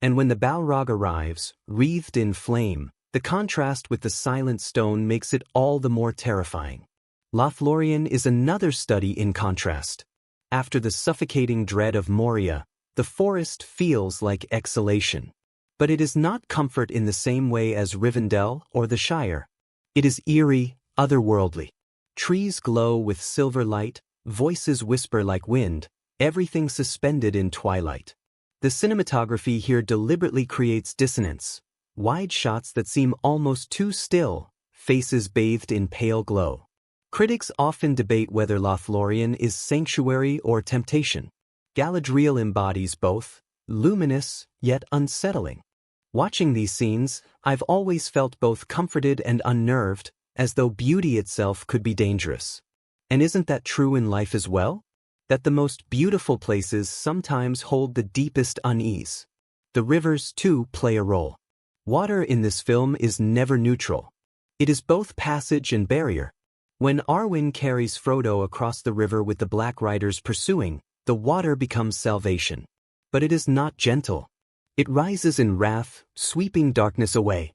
And when the Balrog arrives, wreathed in flame, the contrast with the silent stone makes it all the more terrifying. Lothlorien is another study in contrast. After the suffocating dread of Moria, the forest feels like exhalation. But it is not comfort in the same way as Rivendell or the Shire. It is eerie, otherworldly. Trees glow with silver light, voices whisper like wind, everything suspended in twilight. The cinematography here deliberately creates dissonance. Wide shots that seem almost too still, faces bathed in pale glow. Critics often debate whether Lothlorien is sanctuary or temptation. Galadriel embodies both, luminous yet unsettling. Watching these scenes, I've always felt both comforted and unnerved, as though beauty itself could be dangerous. And isn't that true in life as well? That the most beautiful places sometimes hold the deepest unease. The rivers, too, play a role. Water in this film is never neutral. It is both passage and barrier. When Arwen carries Frodo across the river with the Black Riders pursuing, the water becomes salvation. But it is not gentle. It rises in wrath, sweeping darkness away.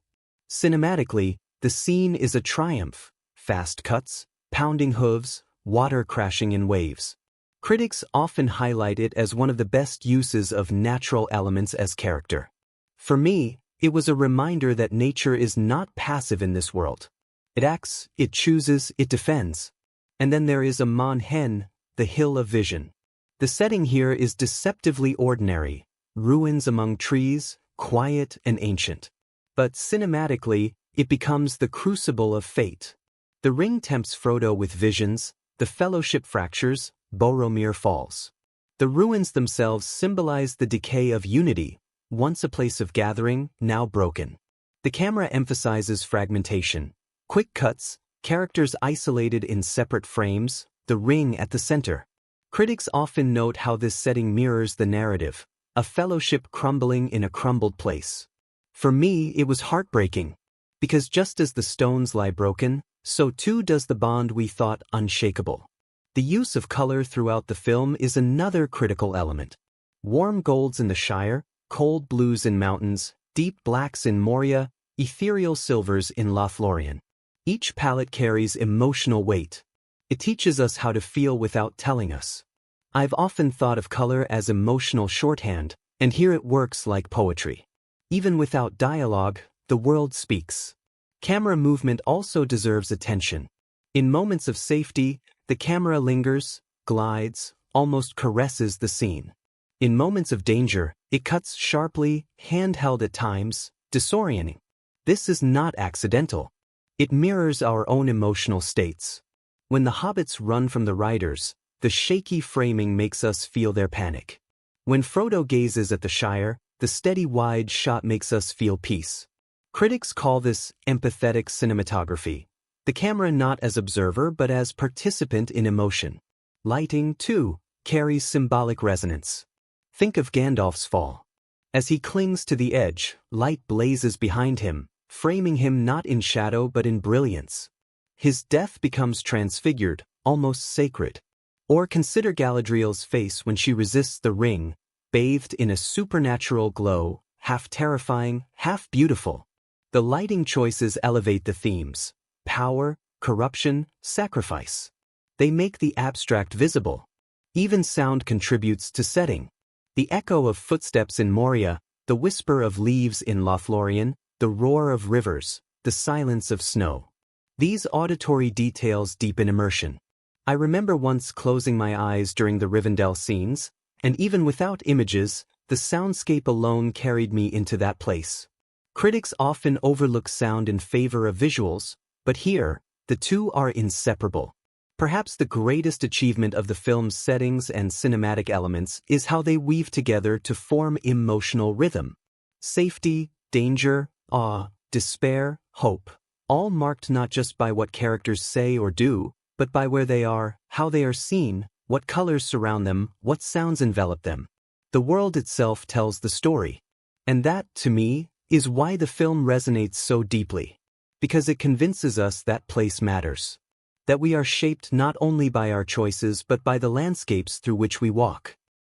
Cinematically, the scene is a triumph. Fast cuts, pounding hooves, water crashing in waves. Critics often highlight it as one of the best uses of natural elements as character. For me, it was a reminder that nature is not passive in this world. It acts, it chooses, it defends. And then there is Amon Hen, the Hill of Vision. The setting here is deceptively ordinary. Ruins among trees, quiet and ancient. But cinematically, it becomes the crucible of fate. The ring tempts Frodo with visions, the fellowship fractures, Boromir falls. The ruins themselves symbolize the decay of unity, once a place of gathering, now broken. The camera emphasizes fragmentation. Quick cuts, characters isolated in separate frames, the ring at the center. Critics often note how this setting mirrors the narrative, a fellowship crumbling in a crumbled place. For me, it was heartbreaking. Because just as the stones lie broken, so too does the bond we thought unshakable. The use of color throughout the film is another critical element. Warm golds in the Shire, cold blues in mountains, deep blacks in Moria, ethereal silvers in Lothlorien. Each palette carries emotional weight. It teaches us how to feel without telling us. I've often thought of color as emotional shorthand, and here it works like poetry. Even without dialogue, the world speaks. Camera movement also deserves attention. In moments of safety, the camera lingers, glides, almost caresses the scene. In moments of danger, it cuts sharply, handheld at times, disorienting. This is not accidental. It mirrors our own emotional states. When the hobbits run from the riders, the shaky framing makes us feel their panic. When Frodo gazes at the Shire, the steady wide shot makes us feel peace. Critics call this empathetic cinematography, the camera not as observer but as participant in emotion. Lighting, too, carries symbolic resonance. Think of Gandalf's fall. As he clings to the edge, light blazes behind him, framing him not in shadow but in brilliance. His death becomes transfigured, almost sacred. Or consider Galadriel's face when she resists the ring, bathed in a supernatural glow, half terrifying, half beautiful. The lighting choices elevate the themes: power, corruption, sacrifice. They make the abstract visible. Even sound contributes to setting. The echo of footsteps in Moria, the whisper of leaves in Lothlorien, the roar of rivers, the silence of snow. These auditory details deepen immersion. I remember once closing my eyes during the Rivendell scenes, and even without images, the soundscape alone carried me into that place. Critics often overlook sound in favor of visuals, but here, the two are inseparable. Perhaps the greatest achievement of the film's settings and cinematic elements is how they weave together to form emotional rhythm. Safety, danger, awe, despair, hope, all marked not just by what characters say or do, but by where they are, how they are seen, what colors surround them, what sounds envelop them. The world itself tells the story. And that, to me, is why the film resonates so deeply. Because it convinces us that place matters. That we are shaped not only by our choices but by the landscapes through which we walk.